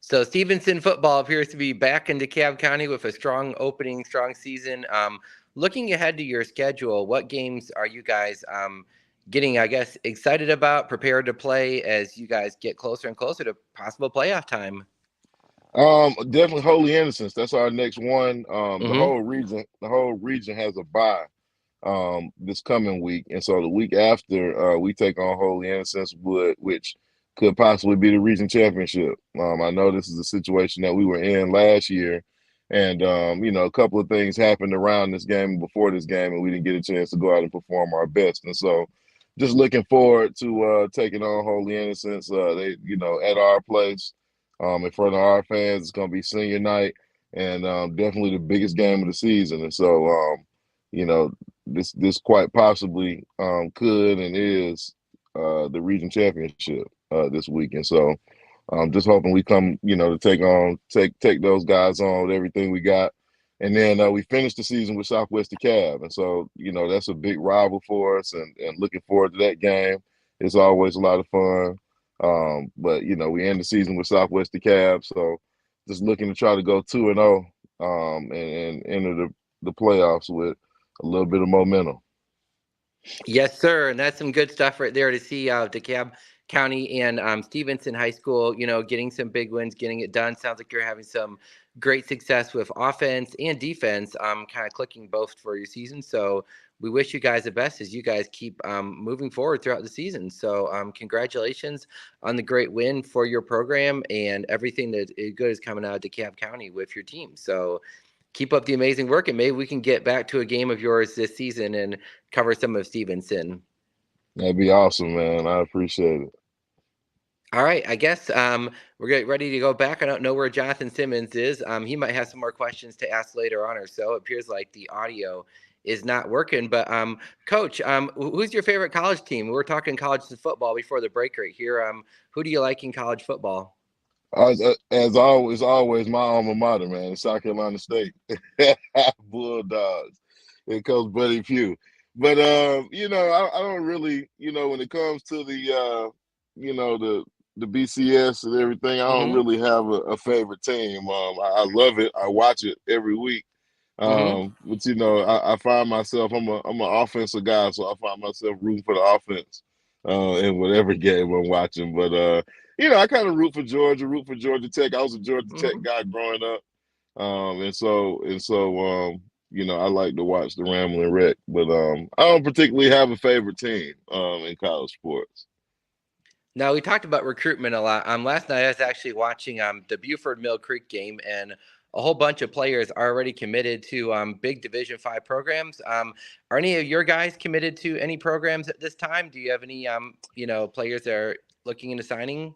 So Stevenson football appears to be back in DeKalb County with a strong opening, strong season. Looking ahead to your schedule, what games are you guys getting, I guess, excited about, prepared to play as you guys get closer and closer to possible playoff time? Definitely Holy Innocents. That's our next one. The whole region has a bye this coming week, and so the week after we take on Holy Innocents, which could possibly be the region championship. I know this is a situation that we were in last year, and you know, a couple of things happened around this game and before this game, and we didn't get a chance to go out and perform our best. And so just looking forward to taking on Holy Innocents. They, at our place, in front of our fans. It's gonna be senior night, and definitely the biggest game of the season. And so, you know, this quite possibly could and is the region championship this week. And so, just hoping we come, to take those guys on with everything we got. And then we finished the season with Southwest DeKalb. And so, that's a big rival for us, and looking forward to that game. It's always a lot of fun. But we end the season with Southwest DeKalb. So just looking to try to go 2-0 and enter the playoffs with a little bit of momentum. Yes, sir. And that's some good stuff right there to see DeKalb County and Stevenson High School, getting some big wins, getting it done. Sounds like you're having some great success with offense and defense, kind of clicking both for your season. So we wish you guys the best as you guys keep moving forward throughout the season. So congratulations on the great win for your program and everything that is good is coming out of DeKalb County with your team. So keep up the amazing work, and maybe we can get back to a game of yours this season and cover some of Stevenson. That'd be awesome, man. I appreciate it. All right, I guess we're getting ready to go back. I don't know where Jonathan Simmons is. He might have some more questions to ask later on or so. It appears like the audio is not working. But Coach, who's your favorite college team? We were talking college football before the break right here. Who do you like in college football? As always, my alma mater, man, South Carolina State Bulldogs. And Coach Buddy Pugh. But I don't really, when it comes to the BCS and everything, I don't really have a favorite team. I love it. I watch it every week. But I find myself, I'm an offensive guy, so I find myself rooting for the offense in whatever game I'm watching. But I kind of root for Georgia Tech. I was a Georgia Tech guy growing up, and so I like to watch the Ramblin' Wreck. But I don't particularly have a favorite team in college sports. Now, we talked about recruitment a lot. Last night I was actually watching the Buford Mill Creek game, and a whole bunch of players are already committed to big Division V programs. Are any of your guys committed to any programs at this time? Do you have any players that are looking into signing?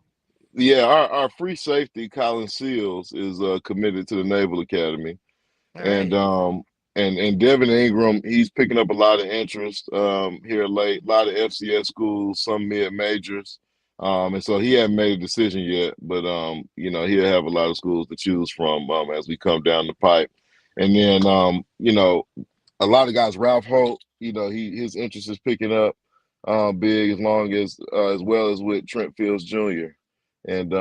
Yeah, our free safety, Colin Seals, is committed to the Naval Academy. And Devin Ingram, he's picking up a lot of interest here late, a lot of FCS schools, some mid-majors. And so he hasn't made a decision yet, but he'll have a lot of schools to choose from as we come down the pipe. And then a lot of guys, Ralph Holt, his interest is picking up big as well as with Trent Fields Jr. and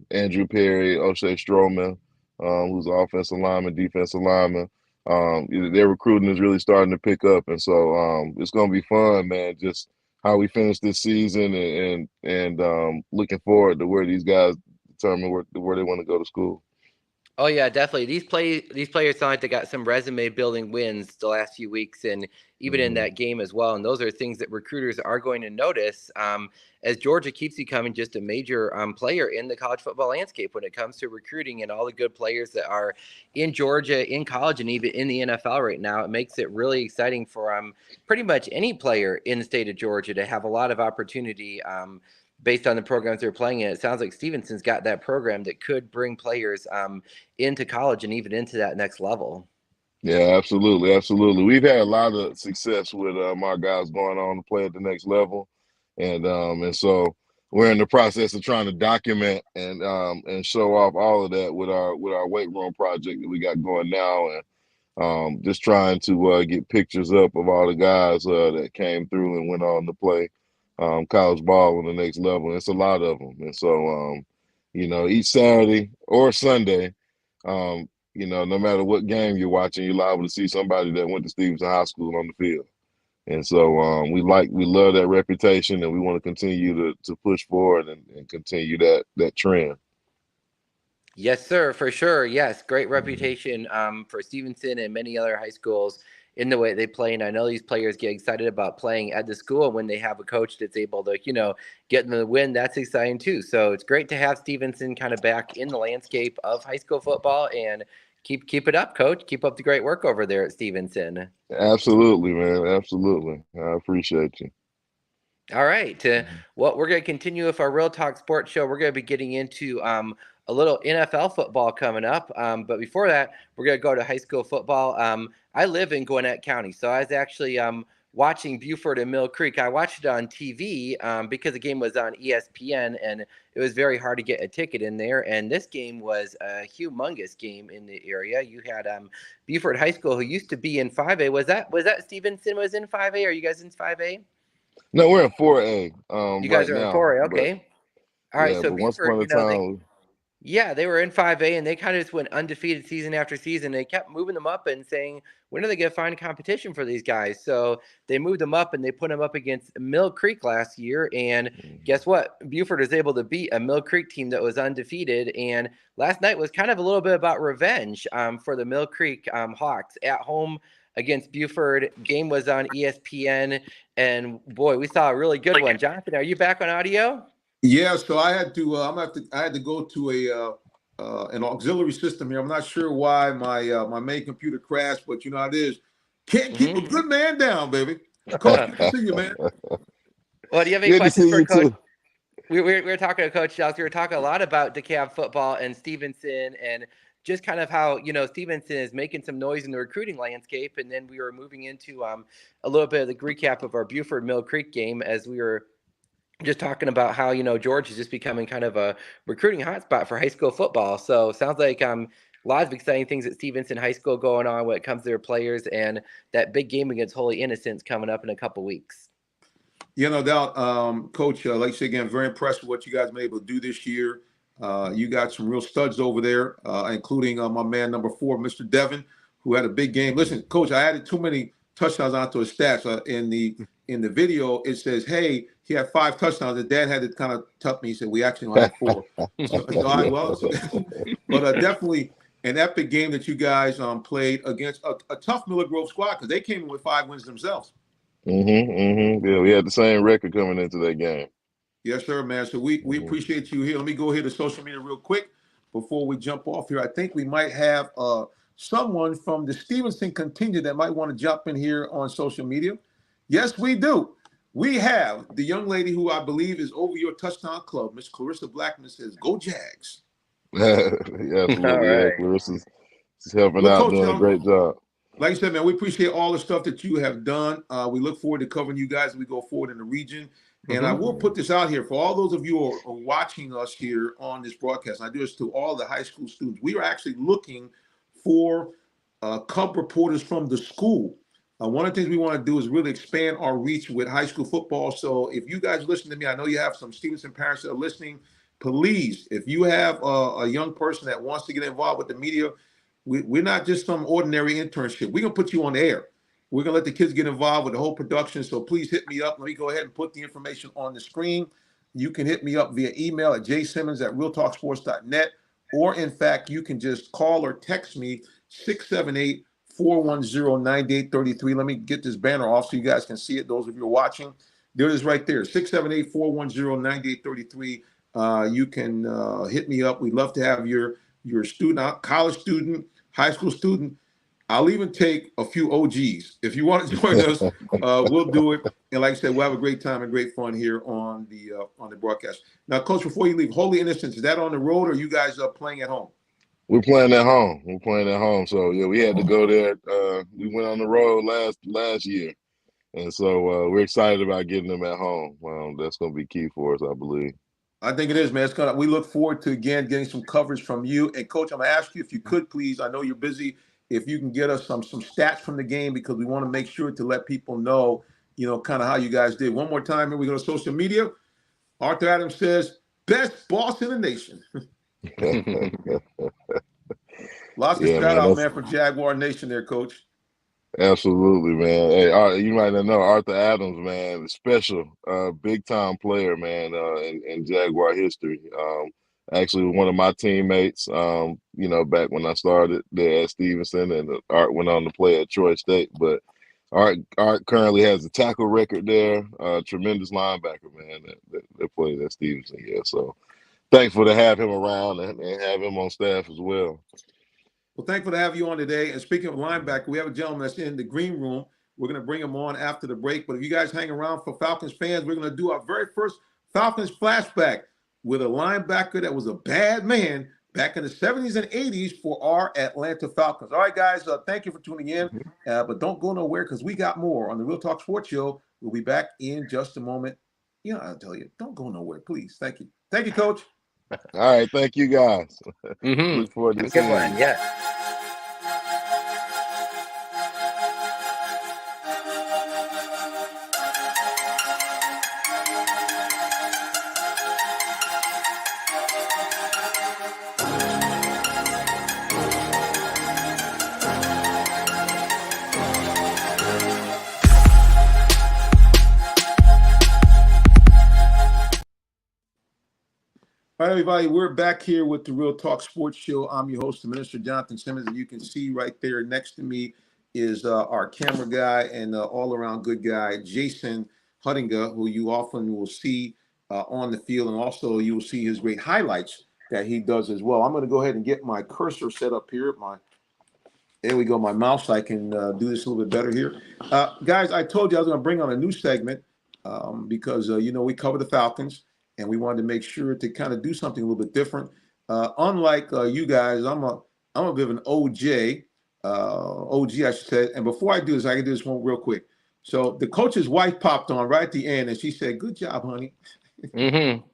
Andrew Perry, O'Shea Stroman, who's an offensive lineman, defensive lineman. Their recruiting is really starting to pick up, and so it's going to be fun, man. Just how we finish this season, and looking forward to where these guys determine where they want to go to school. Oh yeah, definitely. These players sound like they got some resume building wins the last few weeks, and even in that game as well. And those are things that recruiters are going to notice as Georgia keeps becoming just a major player in the college football landscape when it comes to recruiting and all the good players that are in Georgia, in college, and even in the NFL right now. It makes it really exciting for pretty much any player in the state of Georgia to have a lot of opportunity based on the programs they're playing in. It sounds like Stevenson's got that program that could bring players into college and even into that next level. Yeah, absolutely. Absolutely. We've had a lot of success with our guys going on to play at the next level. And so we're in the process of trying to document and show off all of that with our weight room project that we got going now. And just trying to get pictures up of all the guys that came through and went on to play college ball on the next level. And it's a lot of them. And so, each Saturday or Sunday, no matter what game you're watching, you're liable to see somebody that went to Stevenson High School on the field. And so we love that reputation, and we want to continue to push forward and continue that trend. Yes, sir, for sure. Yes, great reputation for Stevenson and many other high schools in the way they play. And I know these players get excited about playing at the school when they have a coach that's able to, get them the win. That's exciting too. So it's great to have Stevenson kind of back in the landscape of high school football, and keep it up, Coach. Keep up the great work over there at Stevenson. Absolutely, man. Absolutely. I appreciate you. All right. Well, we're going to continue with our Real Talk Sports Show. We're going to be getting into a little NFL football coming up. But before that, we're going to go to high school football. I live in Gwinnett County, so I was actually watching Buford and Mill Creek. I watched it on TV because the game was on ESPN, and it was very hard to get a ticket in there. And this game was a humongous game in the area. You had Buford High School, who used to be in 5A. Was that Stevenson was in 5A? Are you guys in 5A? No, we're in 4A. You guys right are in now, 4A, but okay. All right, yeah, so but once Buford, upon a time, they were in 5A, and they kind of just went undefeated season after season. They kept moving them up and saying, when are they going to find competition for these guys? So they moved them up, and they put them up against Mill Creek last year. And guess what? Buford was able to beat a Mill Creek team that was undefeated. And last night was kind of a little bit about revenge for the Mill Creek Hawks at home against Buford. Game was on ESPN, and boy, we saw a really good one. Jonathan, are you back on audio? Yeah, so I had to. I had to go to an auxiliary system here. I'm not sure why my main computer crashed, but you know how it is. Can't keep a good man down, baby. Coach, good to see you, man. Well, do you have any good to see questions for you Coach? too. We were talking to Coach Shells. We were talking a lot about DeKalb football and Stevenson, and just kind of how Stevenson is making some noise in the recruiting landscape. And then we were moving into a little bit of the recap of our Buford Mill Creek game, as we were just talking about how George is just becoming kind of a recruiting hotspot for high school football. So sounds like a lot of exciting things at Stevenson High School going on when it comes to their players, and that big game against Holy Innocents coming up in a couple weeks. No doubt, Coach. Like I said again, very impressed with what you guys been able to do this year. You got some real studs over there, including my man number 4, Mr. Devin, who had a big game. Listen, Coach, I added too many touchdowns onto his stats. In the video, it says, "Hey, he had 5 touchdowns." The dad had to kind of tell me. He said, "We actually only had 4." But definitely an epic game that you guys played against a tough Miller Grove squad, because they came in with 5 wins themselves. Yeah, we had the same record coming into that game. Yes, sir, man. So we appreciate you here. Let me go here to social media real quick before we jump off here. I think we might have someone from the Stevenson contingent that might want to jump in here on social media. Yes, we do. We have the young lady who I believe is over your touchdown club, Miss Clarissa Blackman, says, "Go Jags." Yeah, absolutely. Right. Yeah, Clarissa's helping Well, out, Coach, doing a great job. Like I said, man, we appreciate all the stuff that you have done. We look forward to covering you guys as we go forward in the region. And I will put this out here for all those of you who are watching us here on this broadcast. And I do this to all the high school students. We are actually looking for cub reporters from the school. One of the things we want to do is really expand our reach with high school football. So if you guys listen to me, I know you have some Stevenson parents that are listening. Please, if you have a young person that wants to get involved with the media, we're not just some ordinary internship. We're going to put you on the air. We're going to let the kids get involved with the whole production. So please hit me up. Let me go ahead and put the information on the screen. You can hit me up via email at jsimmons@realtalksports.net. Or, in fact, you can just call or text me 678-410-9833. Let me get this banner off so you guys can see it, those of you who are watching. There it is right there, 678-410-9833. You can hit me up. We'd love to have your student, college student, high school student. I'll even take a few OGs. If you want to join us, we'll do it. And like I said, we'll have a great time and great fun here on the broadcast. Now, Coach, before you leave, Holy Innocents, is that on the road or are you guys playing at home? We're playing at home. So, yeah, we had to go there. We went on the road last year. And so we're excited about getting them at home. That's going to be key for us, I believe. I think it is, man. We look forward to, again, getting some coverage from you. And, Coach, I'm going to ask you if you could, please, I know you're busy, if you can get us some stats from the game, because we want to make sure to let people know, kind of how you guys did. One more time, here we go to social media. Arthur Adams says, "Best boss in the nation." Lots of shout out, man, for Jaguar Nation there, Coach. Absolutely, man. Hey, you might not know Arthur Adams, man, special, big time player, man, in Jaguar history. Actually, one of my teammates, back when I started there at Stevenson, and Art went on to play at Troy State. But Art currently has a tackle record there. Tremendous linebacker, man, that played at Stevenson. Yeah, so thankful to have him around and have him on staff as well. Well, thankful to have you on today. And speaking of linebacker, we have a gentleman that's in the green room. We're going to bring him on after the break. But if you guys hang around for Falcons fans, we're going to do our very first Falcons flashback with a linebacker that was a bad man back in the 70s and 80s for our Atlanta Falcons. All right, guys, thank you for tuning in. But don't go nowhere because we got more on the Real Talk Sports Show. We'll be back in just a moment. You know, I'll tell you, don't go nowhere, please. Thank you. Thank you, Coach. All right, thank you guys. Mm-hmm. Look forward to Good seeing one. you. Yeah. All right, everybody, we're back here with the Real Talk Sports Show. I'm your host, the Minister Jonathan Simmons, and you can see right there next to me is our camera guy and all-around good guy, Jason Huttinger, who you often will see on the field, and also you will see his great highlights that he does as well. I'm going to go ahead and get my cursor set up here. There we go, my mouse. I can do this a little bit better here. Guys, I told you I was going to bring on a new segment because, we cover the Falcons. And we wanted to make sure to kind of do something a little bit different. Unlike you guys, I'm a bit of an OG, I should say. And before I do this, I can do this one real quick. So the coach's wife popped on right at the end, and she said, "Good job, honey." Mm-hmm.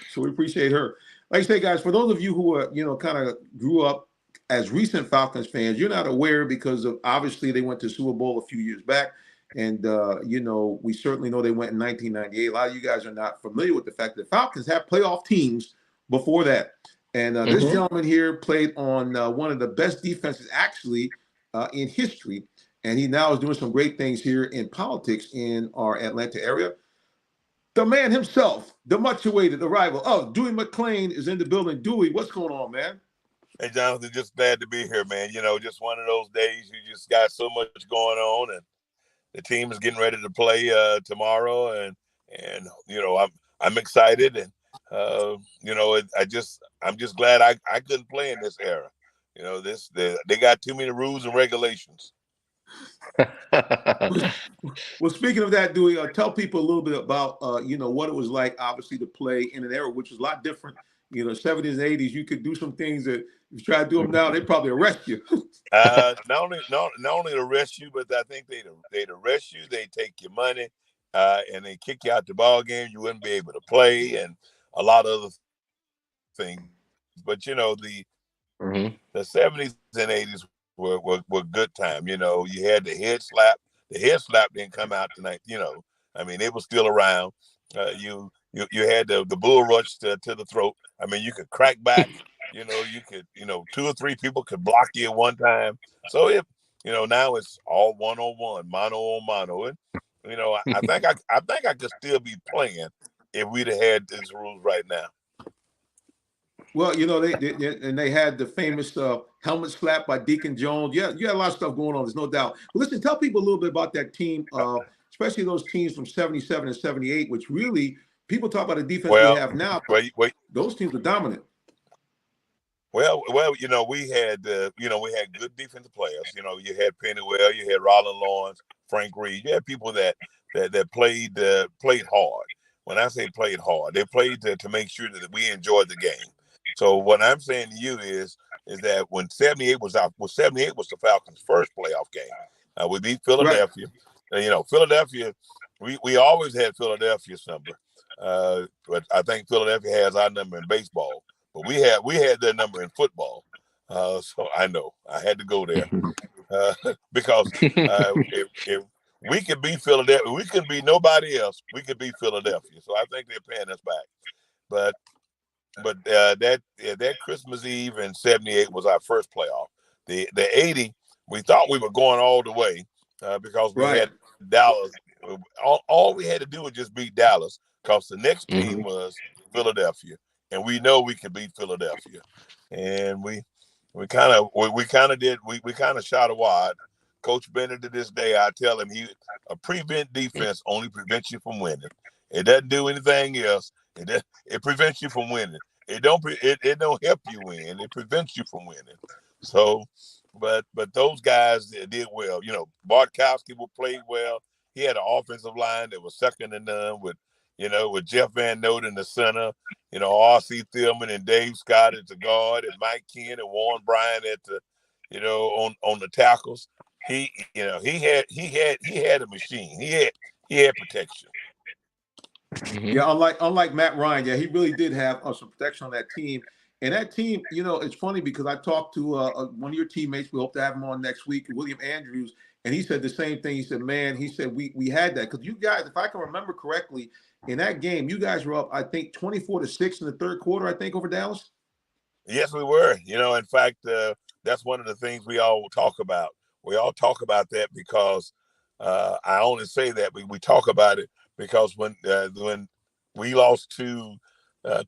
So we appreciate her. Like I say, guys, for those of you who are, kind of grew up as recent Falcons fans, you're not aware because of obviously they went to Super Bowl a few years back. And, we certainly know they went in 1998. A lot of you guys are not familiar with the fact that Falcons have playoff teams before that. And this gentleman here played on one of the best defenses actually in history. And he now is doing some great things here in politics in our Atlanta area. The man himself, the much awaited arrival of Dewey McClain is in the building. Dewey, what's going on, man? Hey, Jonathan, just glad to be here, man. Just one of those days you just got so much going on, and the team is getting ready to play tomorrow, and I'm excited, and I'm just glad I couldn't play in this era. They got too many rules and regulations. Well, speaking of that, Dewey, tell people a little bit about what it was like, obviously, to play in an era which was a lot different. 70s and 80s, you could do some things that if you try to do them now, they'd probably arrest you. Not only arrest you, but I think they'd arrest you. They take your money, and they kick you out the ball game. You wouldn't be able to play, and a lot of other things. But the 70s and 80s were good time. You had the head slap. The head slap didn't come out tonight. It was still around. You had the bull rush to the throat. You could crack back. You could, 2 or 3 people could block you at one time. So now it's all one-on-one, mano on mano. And I think I could still be playing if we'd have had these rules right now. Well, they had the famous helmet slap by Deacon Jones. Yeah, you had a lot of stuff going on. There's no doubt. But listen, tell people a little bit about that team, especially those teams from 77 and 78, which really people talk about the defense we have now. Wait. Those teams are dominant. Well, we had good defensive players. You had Pennywell, you had Rollin Lawrence, Frank Reed. You had people that played hard. When I say played hard, they played to make sure that we enjoyed the game. So what I'm saying to you is that when 78 was the Falcons' first playoff game. We beat Philadelphia. Right. Philadelphia, we always had Philadelphia's number. But I think Philadelphia has our number in baseball. But we had their number in football. So I know I had to go there because if we could beat Philadelphia, we could be nobody else. We could beat Philadelphia. So I think they're paying us back. But that Christmas Eve in 78 was our first playoff. The 80, we thought we were going all the way because we had Dallas. All we had to do was just beat Dallas because the next team was Philadelphia. And we know we can beat Philadelphia, and we kind of shot a wad. Coach Bennett to this day, I tell him a prevent defense only prevents you from winning. It doesn't do anything else. It prevents you from winning. It don't help you win. It prevents you from winning. So but those guys did well. You know, Bartkowski played well. He had an offensive line that was second to none with Jeff Van Note in the center, R.C. Thielman and Dave Scott at the guard, and Mike Ken and Warren Bryant at the, on the tackles. He had a machine. He had protection. Mm-hmm. Yeah, unlike Matt Ryan, yeah, he really did have some protection on that team. And that team, it's funny because I talked to one of your teammates. We hope to have him on next week, William Andrews, and he said the same thing. He said, "Man, we had that because you guys, if I can remember correctly, in that game, you guys were up, I think, 24-6 in the third quarter. I think over Dallas." Yes, we were. In fact, that's one of the things we all talk about. We all talk about that because I only say that we talk about it because when we lost to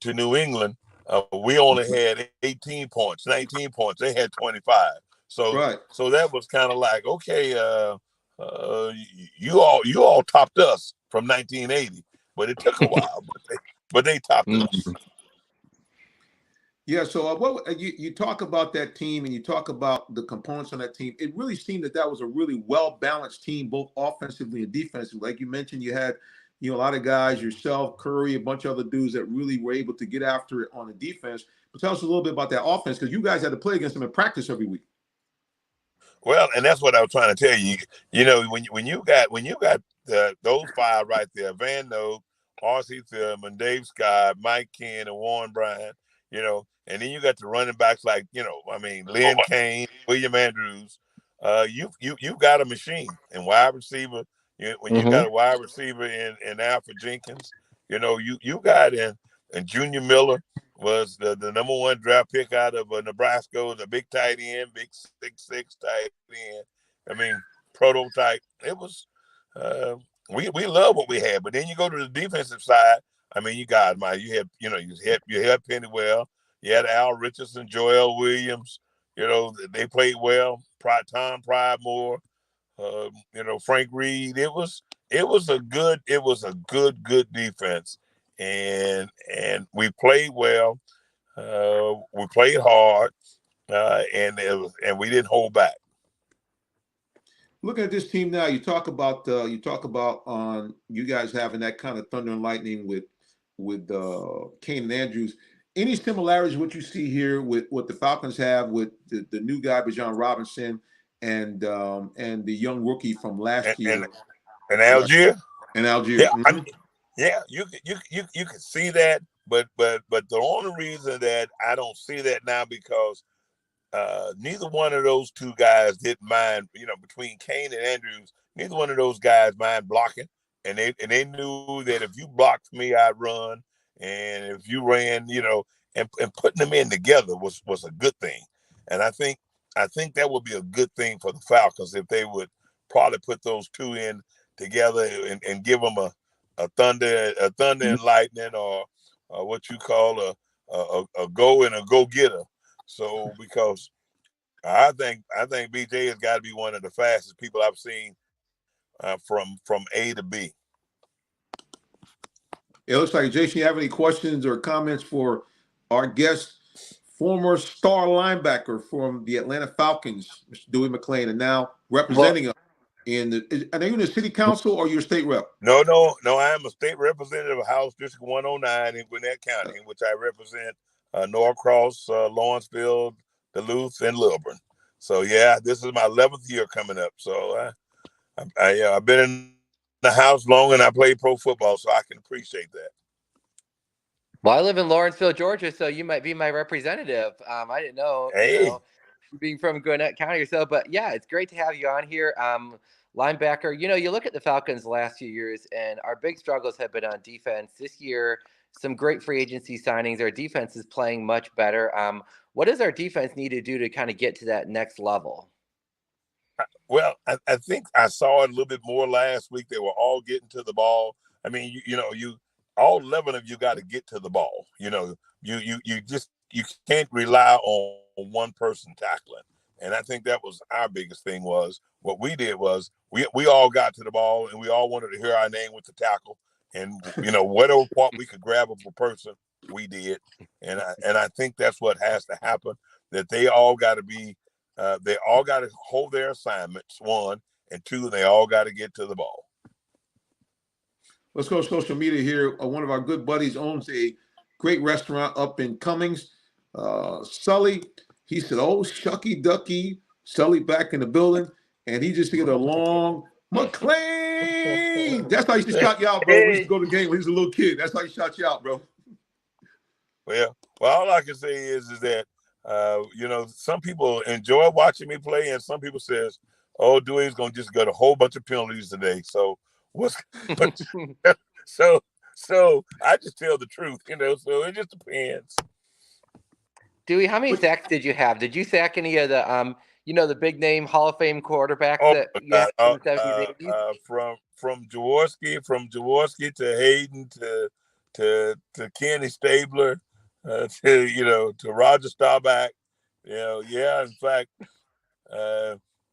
New England, we only had 18 points, 19 points. They had 25. So Right. So that was kind of like, okay, you all topped us from 1980, but it took a while. But they topped us. Yeah, so what you talk about that team and you talk about the components on that team. It really seemed that was a really well-balanced team, both offensively and defensively. Like you mentioned, you had a lot of guys, yourself, Curry, a bunch of other dudes that really were able to get after it on the defense. But tell us a little bit about that offense because you guys had to play against them in practice every week. Well, and that's what I was trying to tell you. When you got those five right there, Van Note, R.C. Thielman, Dave Scott, Mike Ken, and Warren Bryant, and then you got the running backs like, Lynn Kane, William Andrews. You got a machine and wide receiver. When you got a wide receiver in Alfred Jenkins, you got and Junior Miller was the number one draft pick out of Nebraska, the big tight end, big 6'6" tight end. Prototype. It was we love what we had, but then you go to the defensive side. You got you had Pennywell, you had Al Richardson, Joel Williams. They played well. Tom Pridemore, Frank Reed. It was a good defense, and we played well. We played hard, and we didn't hold back. Looking at this team now, you talk about on you guys having that kind of thunder and lightning with Kane and Andrews. Any similarities what you see here with what the Falcons have with the new guy, Bijan Robinson, and the young rookie from last year, and Algier? Yeah, yeah, you can see that, but the only reason that I don't see that now because neither one of those two guys didn't mind. Between Kane and Andrews, neither one of those guys mind blocking, and they knew that if you blocked me, I'd run. And if you ran, and putting them in together was a good thing. And I think that would be a good thing for the Falcons if they would probably put those two in together and give them a thunder and lightning or what you call a go and a go getter. So because I think BJ has got to be one of the fastest people I've seen from A to B. It looks like, Jason, you have any questions or comments for our guest, former star linebacker from the Atlanta Falcons, Mr. Dewey McClain, and now representing them are you in the city council or you're a state rep? No, I am a state representative of House District 109 in Gwinnett County, in which I represent Norcross, Lawrenceville, Duluth, and Lilburn. So, yeah, this is my 11th year coming up. So, I've been in the house long and I played pro football, so I can appreciate that. Well, I live in Lawrenceville, Georgia, so you might be my representative. I didn't know, being from Gwinnett County or so, but yeah, it's great to have you on here. Linebacker, you look at the Falcons the last few years, and our big struggles have been on defense. This year, some great free agency signings. Our defense is playing much better. What does our defense need to do to kind of get to that next level? Well, I think I saw it a little bit more last week. They were all getting to the ball. You all 11 of you got to get to the ball. You can't rely on one person tackling. And I think that was our biggest thing. Was what we did was we all got to the ball and we all wanted to hear our name with the tackle. And whatever part we could grab of a person, we did. And I think that's what has to happen. That they all got to be they all got to hold their assignments, one, and two, they all got to get to the ball. Let's go to social media here. One of our good buddies owns a great restaurant up in Cummings. Sully, he said, "Oh, shucky ducky." Sully back in the building, and he just get a long McLean. That's how he used to shout you out, bro. We used to go to the game when he was a little kid. That's how he shot you out, bro. Well, all I can say is that some people enjoy watching me play, and some people says, "Oh, Dewey's gonna just get a whole bunch of penalties today." So so I just tell the truth, So it just depends. Dewey, how many sacks did you have? Did you sack any of the the big name Hall of Fame quarterbacks that you had in the 70s, 80s? From Jaworski to Hayden to Kenny Stabler to Roger Staubach. In fact,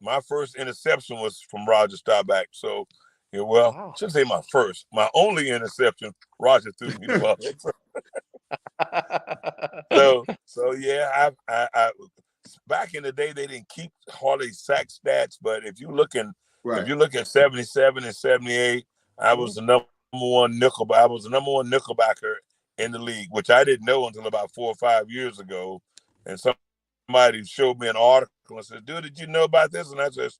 my first interception was from Roger Staubach. So, Wow. I shouldn't say my first. My only interception, Roger threw me the ball. So yeah, I back in the day they didn't keep hardly sack stats, but if you look at 77 and 78, I was the number one nickelbacker in the league, which I didn't know until about 4 or 5 years ago. And somebody showed me an article and said, "Dude, did you know about this?" And I said,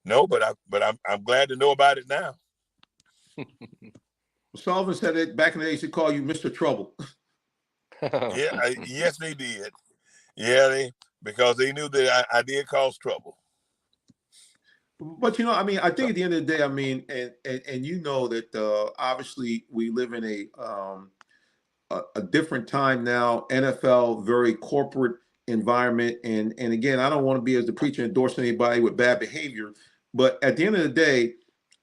"No, but I'm glad to know about it now." Sullivan said that back in the day, he used to call you Mr. Trouble. Yes, they did. Yeah, because they knew that I did cause trouble. But I think at the end of the day, and that obviously we live in a different time now. NFL, very corporate environment, and again, I don't want to be as the preacher endorsing anybody with bad behavior, but at the end of the day,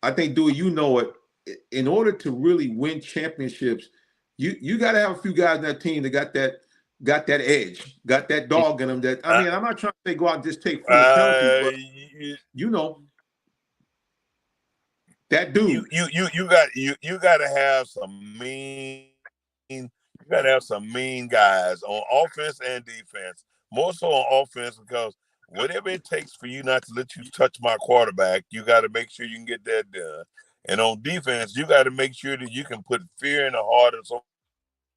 I think, Dewey, in order to really win championships, you got to have a few guys in that team that got that edge, got that dog in them. That I'm not trying to say go out and just take penalties, but that dude. You got to have some mean. You got to have some mean guys on offense and defense. More so on offense, because whatever it takes for you not to let you touch my quarterback, you got to make sure you can get that done. And on defense, you got to make sure that you can put fear in the heart of some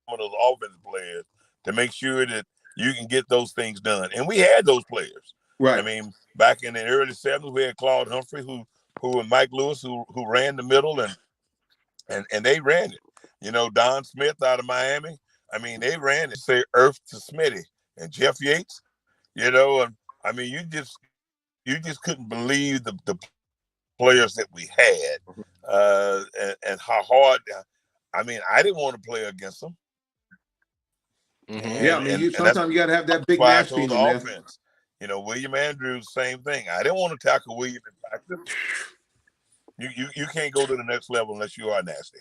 of those offensive players to make sure that you can get those things done. And we had those players. Right. Back in the early 70s, we had Claude Humphrey, who and Mike Lewis, who ran the middle, and they ran it. Don Smith out of Miami. They ran it, say Earth to Smitty, and Jeff Yates. And you just couldn't believe the players that we had, and how hard. I didn't want to play against them. Mm-hmm. Sometimes you got to have that big nasty in the offense. William Andrews, same thing. I didn't want to tackle William in practice. You can't go to the next level unless you are nasty.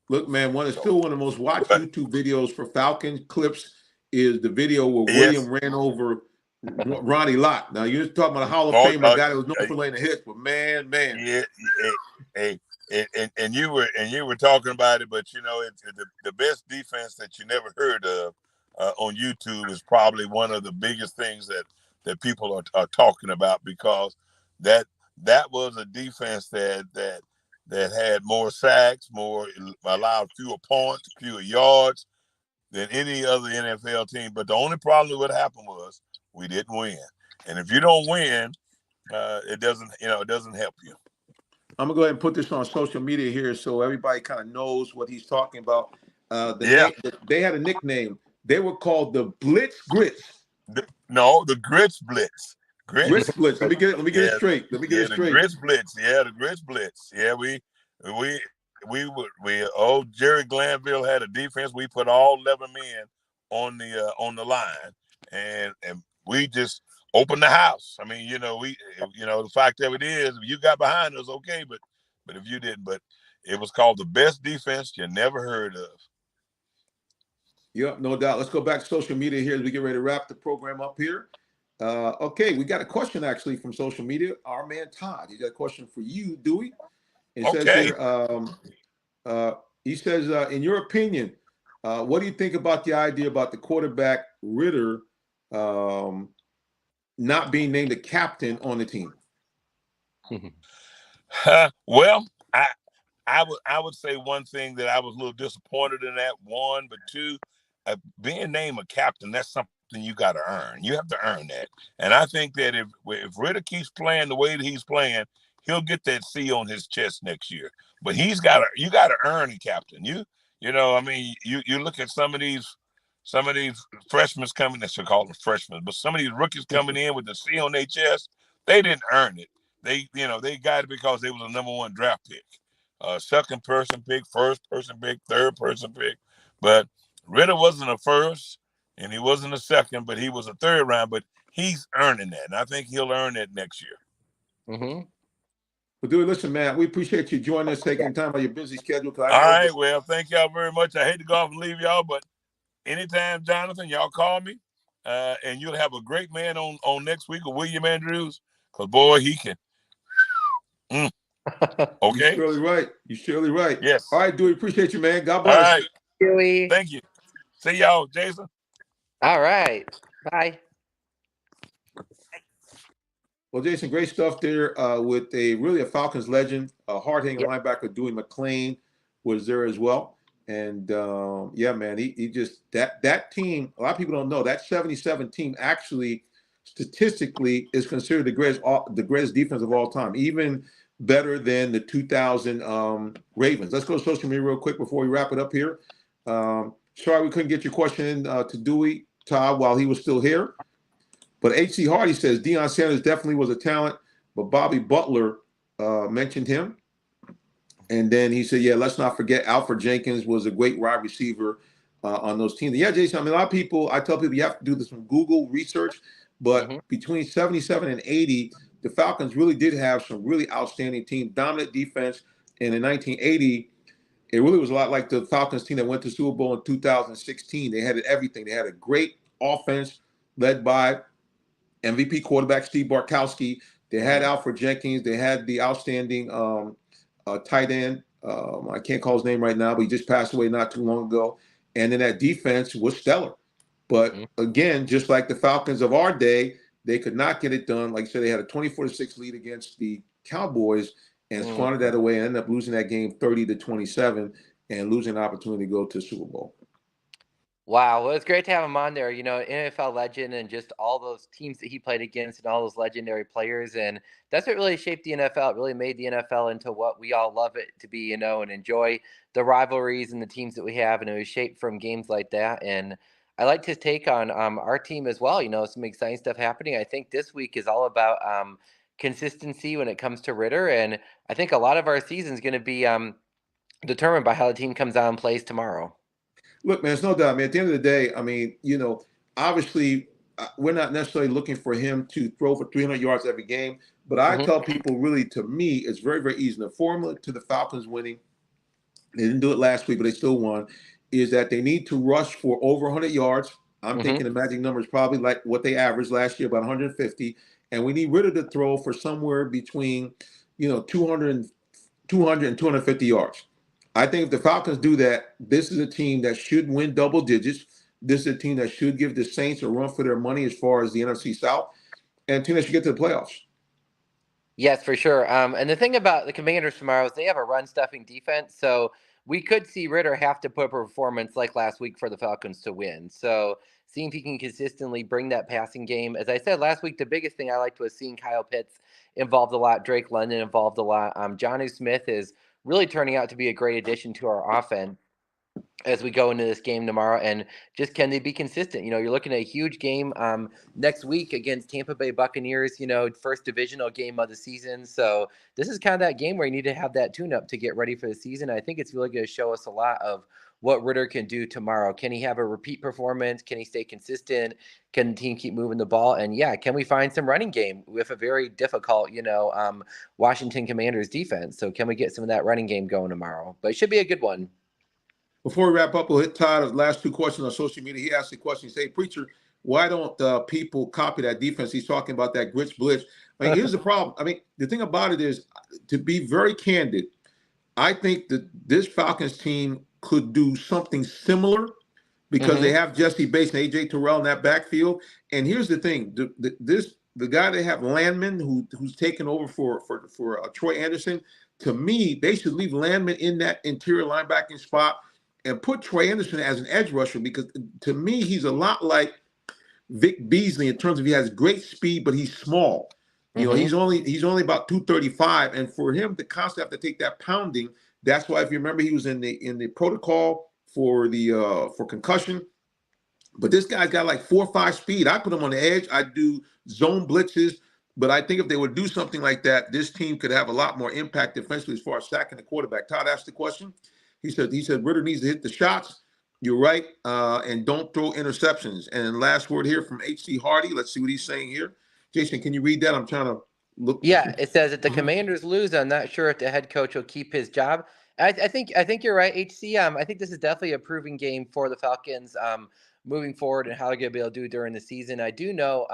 Look, man, still one of the most watched YouTube videos for Falcons clips is the video where William ran over Ronnie Lott. Now you're talking about a Hall of Famer, guy that was known for laying the hits, but man. Yeah, and you were talking about it, but it's the best defense that you never heard of on YouTube is probably one of the biggest things that people are talking about, because that was a defense that had more sacks, allowed fewer points, fewer yards than any other NFL team. But the only problem that happened was we didn't win. And if you don't win, it doesn't help you. I'm gonna go ahead and put this on social media here so everybody kind of knows what he's talking about. They had a nickname. They were called the Blitz Grits. The Grits Blitz. Grits Blitz. Let me get it straight. The Grits Blitz. Yeah, the Grits Blitz. Yeah, Jerry Glanville had a defense. We put all 11 men on the line, and we just opened the house. The fact of it is, if you got behind us, okay, but if you didn't, but it was called the best defense you never heard of. Yep, no doubt. Let's go back to social media here as we get ready to wrap the program up here. Okay, we got a question actually from social media. Our man Todd, he got a question for you, Dewey. It says here, he says, in your opinion, what do you think about the idea about the quarterback Ritter not being named the captain on the team? Well, I would say one thing that I was a little disappointed in that, one, but two, being named a captain, that's something you got to earn. You have to earn that. And I think that if Ritter keeps playing the way that he's playing, he'll get that C on his chest next year. But you got to earn a captain. You look at some of these freshmen coming, they should call them freshmen, but some of these rookies coming in with the C on their chest, they didn't earn it. They got it because they was a #1 draft pick. Second person pick, first person pick, third person pick. But Ritter wasn't a first and he wasn't a second, but he was a third round. But he's earning that. And I think he'll earn that next year. Mm-hmm. Well, dude, listen, man, we appreciate you joining us, taking time out of your busy schedule. All right. Well, thank y'all very much. I hate to go off and leave y'all, but anytime, Jonathan, y'all call me. And you'll have a great man on next week with William Andrews. Because, boy, he can. Okay. You're surely right. You're surely right. Yes. All right, dude. Appreciate you, man. God bless. All right. Dewey. Thank you. See y'all, Jason. All right. Bye. Well, Jason, great stuff there with a Falcons legend, a hard-hitting linebacker, Dewey McClain was there as well. And yeah, man, he just that team. A lot of people don't know that 77 team actually statistically is considered the greatest defense of all time, even better than the 2000 Ravens. Let's go to social media real quick before we wrap it up here. Sorry we couldn't get your question in to Dewey, Todd, while he was still here. But H.C. Hardy says Deion Sanders definitely was a talent, but Bobby Butler mentioned him. And then he said, yeah, let's not forget Alfred Jenkins was a great wide receiver on those teams. Yeah, Jason, I mean, a lot of people, I tell people you have to do this from Google research, but between 77 and 80, the Falcons really did have some really outstanding teams, dominant defense. And in 1980, it really was a lot like the Falcons team that went to Super Bowl in 2016. They had everything. They had a great offense led by MVP quarterback Steve Bartkowski. They had Alfred Jenkins. They had the outstanding tight end. I can't call his name right now, but he just passed away not too long ago. And then that defense was stellar. But again, just like the Falcons of our day, they could not get it done. Like I said, they had a 24-6 lead against the Cowboys and squandered that away and ended up losing that game 30-27 and losing an opportunity to go to the Super Bowl. Wow. Well, it's great to have him on there, NFL legend and just all those teams that he played against and all those legendary players. And that's what really shaped the NFL. It really made the NFL into what we all love it to be, and enjoy the rivalries and the teams that we have. And it was shaped from games like that. And I liked his take on our team as well. Some exciting stuff happening. I think this week is all about consistency when it comes to Ritter. And I think a lot of our season is going to be determined by how the team comes out and plays tomorrow. Look, man, it's no doubt, man. At the end of the day, I mean, obviously we're not necessarily looking for him to throw for 300 yards every game, but I tell people really, to me, it's very, very easy. The formula to the Falcons winning, they didn't do it last week, but they still won, is that they need to rush for over 100 yards. I'm thinking the magic number is probably like what they averaged last year, about 150. And we need Ritter to throw for somewhere between, 200 and 250 yards. I think if the Falcons do that, this is a team that should win double digits. This is a team that should give the Saints a run for their money as far as the NFC South, and a team that should get to the playoffs. Yes, for sure. And the thing about the Commanders tomorrow is they have a run-stuffing defense, so we could see Ritter have to put up a performance like last week for the Falcons to win. So seeing if he can consistently bring that passing game. As I said last week, the biggest thing I liked was seeing Kyle Pitts involved a lot, Drake London involved a lot. Jonnu Smith is really turning out to be a great addition to our offense as we go into this game tomorrow. And just, can they be consistent? You're looking at a huge game next week against Tampa Bay Buccaneers, first divisional game of the season. So this is kind of that game where you need to have that tune-up to get ready for the season. I think it's really going to show us a lot of what Ritter can do tomorrow. Can he have a repeat performance? Can he stay consistent? Can the team keep moving the ball? And can we find some running game with a very difficult, Washington Commanders defense? So can we get some of that running game going tomorrow? But it should be a good one. Before we wrap up, we'll hit Todd's last two questions on social media. He asked the question, he said, Preacher, why don't people copy that defense? He's talking about that glitch blitz. I mean, here's the problem. I mean, the thing about it is, to be very candid, I think that this Falcons team could do something similar because they have Jesse Bates and A.J. Terrell in that backfield. And here's the thing. This the guy they have, Landman, who's taken over for Troy Anderson. To me, they should leave Landman in that interior linebacking spot and put Troy Anderson as an edge rusher, because to me, he's a lot like Vic Beasley in terms of he has great speed, but he's small. You know, he's only about 235, and for him to constantly have to take that pounding, that's why, if you remember, he was in the protocol for for concussion. But this guy's got like 4.5 speed. I put him on the edge. I do zone blitzes. But I think if they would do something like that, this team could have a lot more impact defensively as far as sacking the quarterback. Todd asked the question. He said Ridder needs to hit the shots. You're right. And don't throw interceptions. And last word here from H.C. Hardy. Let's see what he's saying here. Jason, can you read that? I'm trying to look. Yeah, it says if the Commanders lose, I'm not sure if the head coach will keep his job. I think you're right, HC. I think this is definitely a proving game for the Falcons moving forward and how they're going to be able to do during the season. I do know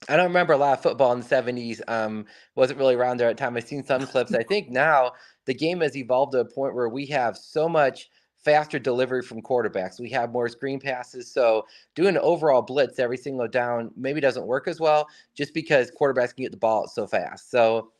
I don't remember a lot of football in the 70s. Wasn't really around there at the time. I've seen some clips. I think now the game has evolved to a point where we have so much faster delivery from quarterbacks. We have more screen passes. So doing an overall blitz every single down maybe doesn't work as well, just because quarterbacks can get the ball out so fast. So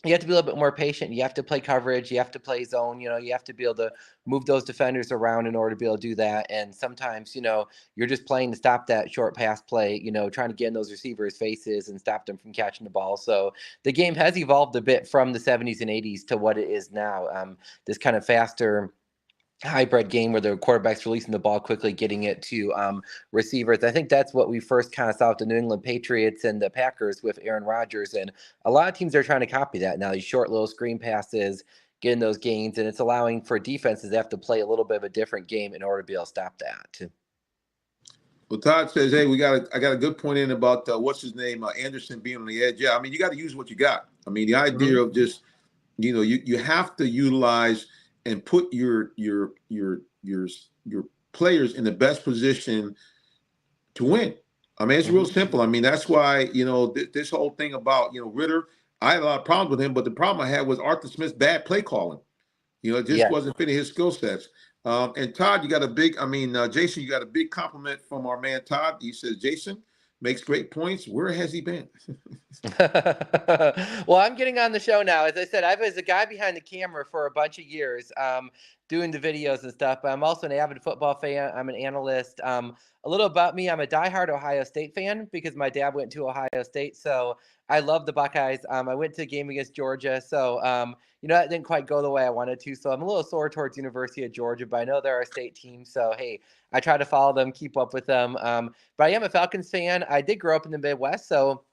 you have to be a little bit more patient. You have to play coverage. You have to play zone. You know, you have to be able to move those defenders around in order to be able to do that. And sometimes, you know, you're just playing to stop that short pass play, you know, trying to get in those receivers' faces and stop them from catching the ball. So the game has evolved a bit from the 70s and 80s to what it is now. This kind of faster hybrid game where the quarterback's releasing the ball quickly, getting it to receivers. I think that's what we first kind of saw with the New England Patriots and the Packers with Aaron Rodgers. And a lot of teams are trying to copy that now, these short little screen passes, getting those gains, and it's allowing for defenses to have to play a little bit of a different game in order to be able to stop that. Well, Todd says, hey, I got a good point in about what's his name, Anderson being on the edge. Yeah, I mean, you got to use what you got. I mean, the idea of just, you know, you have to utilize and put your players in the best position to win. I mean, it's real simple. I mean, that's why, you know, this whole thing about, you know, Ridder, I had a lot of problems with him, but the problem I had was Arthur Smith's bad play calling. You know, it just wasn't fitting his skill sets. And Todd, you got a big, Jason, you got a big compliment from our man Todd. He says, Jason makes great points. Where has he been? Well, I'm getting on the show now. As I said, I was a guy behind the camera for a bunch of years, doing the videos and stuff. But I'm also an avid football fan. I'm an analyst. A little about me: I'm a diehard Ohio State fan because my dad went to Ohio State, so I love the Buckeyes. I went to a game against Georgia, so you know, that didn't quite go the way I wanted to. So I'm a little sore towards University of Georgia, but I know they're our state team, so hey, I try to follow them, keep up with them. But I am a Falcons fan. I did grow up in the Midwest, so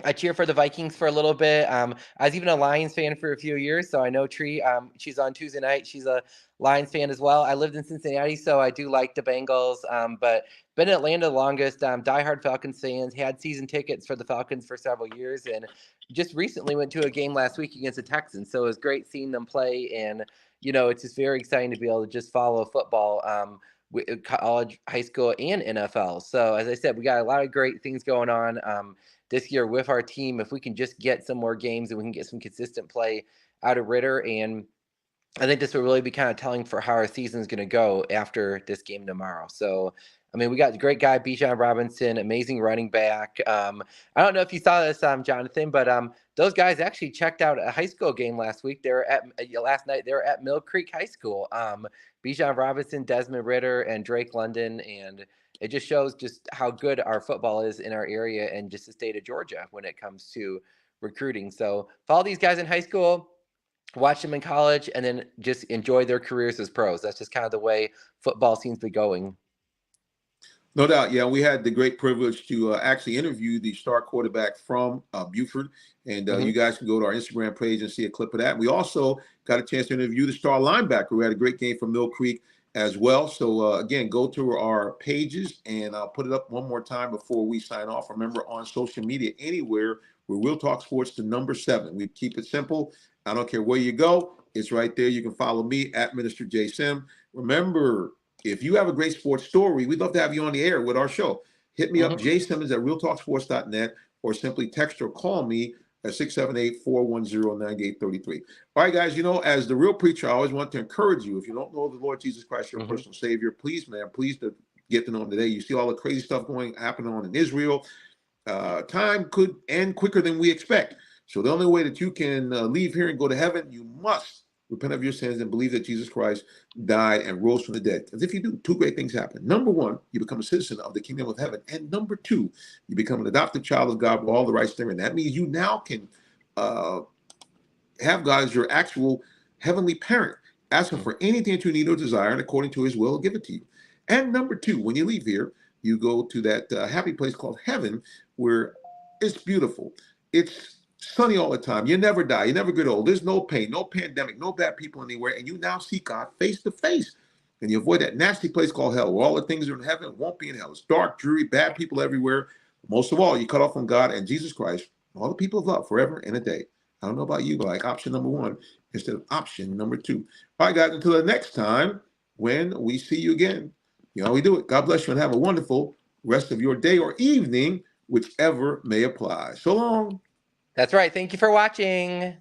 I cheer for the Vikings for a little bit. I was even a Lions fan for a few years, so I know Tree. She's on Tuesday night. She's a Lions fan as well. I lived in Cincinnati, so I do like the Bengals. But been in Atlanta the longest. Diehard Falcons fans. Had season tickets for the Falcons for several years, and just recently went to a game last week against the Texans. So it was great seeing them play, and you know, it's just very exciting to be able to just follow football. College, high school, and NFL. So as I said, we got a lot of great things going on this year with our team. If we can just get some more games and we can get some consistent play out of Ridder, and I think this will really be kind of telling for how our season is going to go after this game tomorrow. So, I mean, we got the great guy, Bijan Robinson, amazing running back. I don't know if you saw this, Jonathan, but those guys actually checked out a high school game last week. They were at last night. They were at Mill Creek High School. Bijan Robinson, Desmond Ridder, and Drake London, and it just shows just how good our football is in our area and just the state of Georgia when it comes to recruiting. So follow these guys in high school, watch them in college, and then just enjoy their careers as pros. That's just kind of the way football seems to be going. No doubt. Yeah, we had the great privilege to actually interview the star quarterback from Buford. And you guys can go to our Instagram page and see a clip of that. We also got a chance to interview the star linebacker who had a great game from Mill Creek as well. So, again, go to our pages, and I'll put it up one more time before we sign off. Remember, on social media, anywhere, we're Real Talk Sports, the number 7. We keep it simple. I don't care where you go. It's right there. You can follow me at Minister J. Sim. Remember, if you have a great sports story, we'd love to have you on the air with our show. Hit me up, jsimmons@realtalksports.net, or simply text or call me at 678-410-9833. All right, guys, you know, as the real preacher, I always want to encourage you. If you don't know the Lord Jesus Christ, your personal Savior, please, man, please get to know him today. You see all the crazy stuff happening on in Israel. time could end quicker than we expect. So the only way that you can leave here and go to heaven, you must repent of your sins and believe that Jesus Christ died and rose from the dead. Because if you do, two great things happen. Number one, you become a citizen of the kingdom of heaven. And number two, you become an adopted child of God with all the rights therein. That means you now can have God as your actual heavenly parent. Ask him for anything that you need or desire, and according to his will, he'll give it to you. And number two, when you leave here, you go to that happy place called heaven, where it's beautiful. It's sunny all the time. You never die. You never get old. There's no pain, no pandemic, no bad people anywhere. And you now see God face to face. And you avoid that nasty place called hell, where all the things that are in heaven won't be in hell. It's dark, dreary, bad people everywhere. Most of all, you cut off from God and Jesus Christ, all the people of love forever and a day. I don't know about you, but I like option number one instead of option number two. All right, guys, until the next time when we see you again, you know how we do it. God bless you and have a wonderful rest of your day or evening, whichever may apply. So long. That's right. Thank you for watching.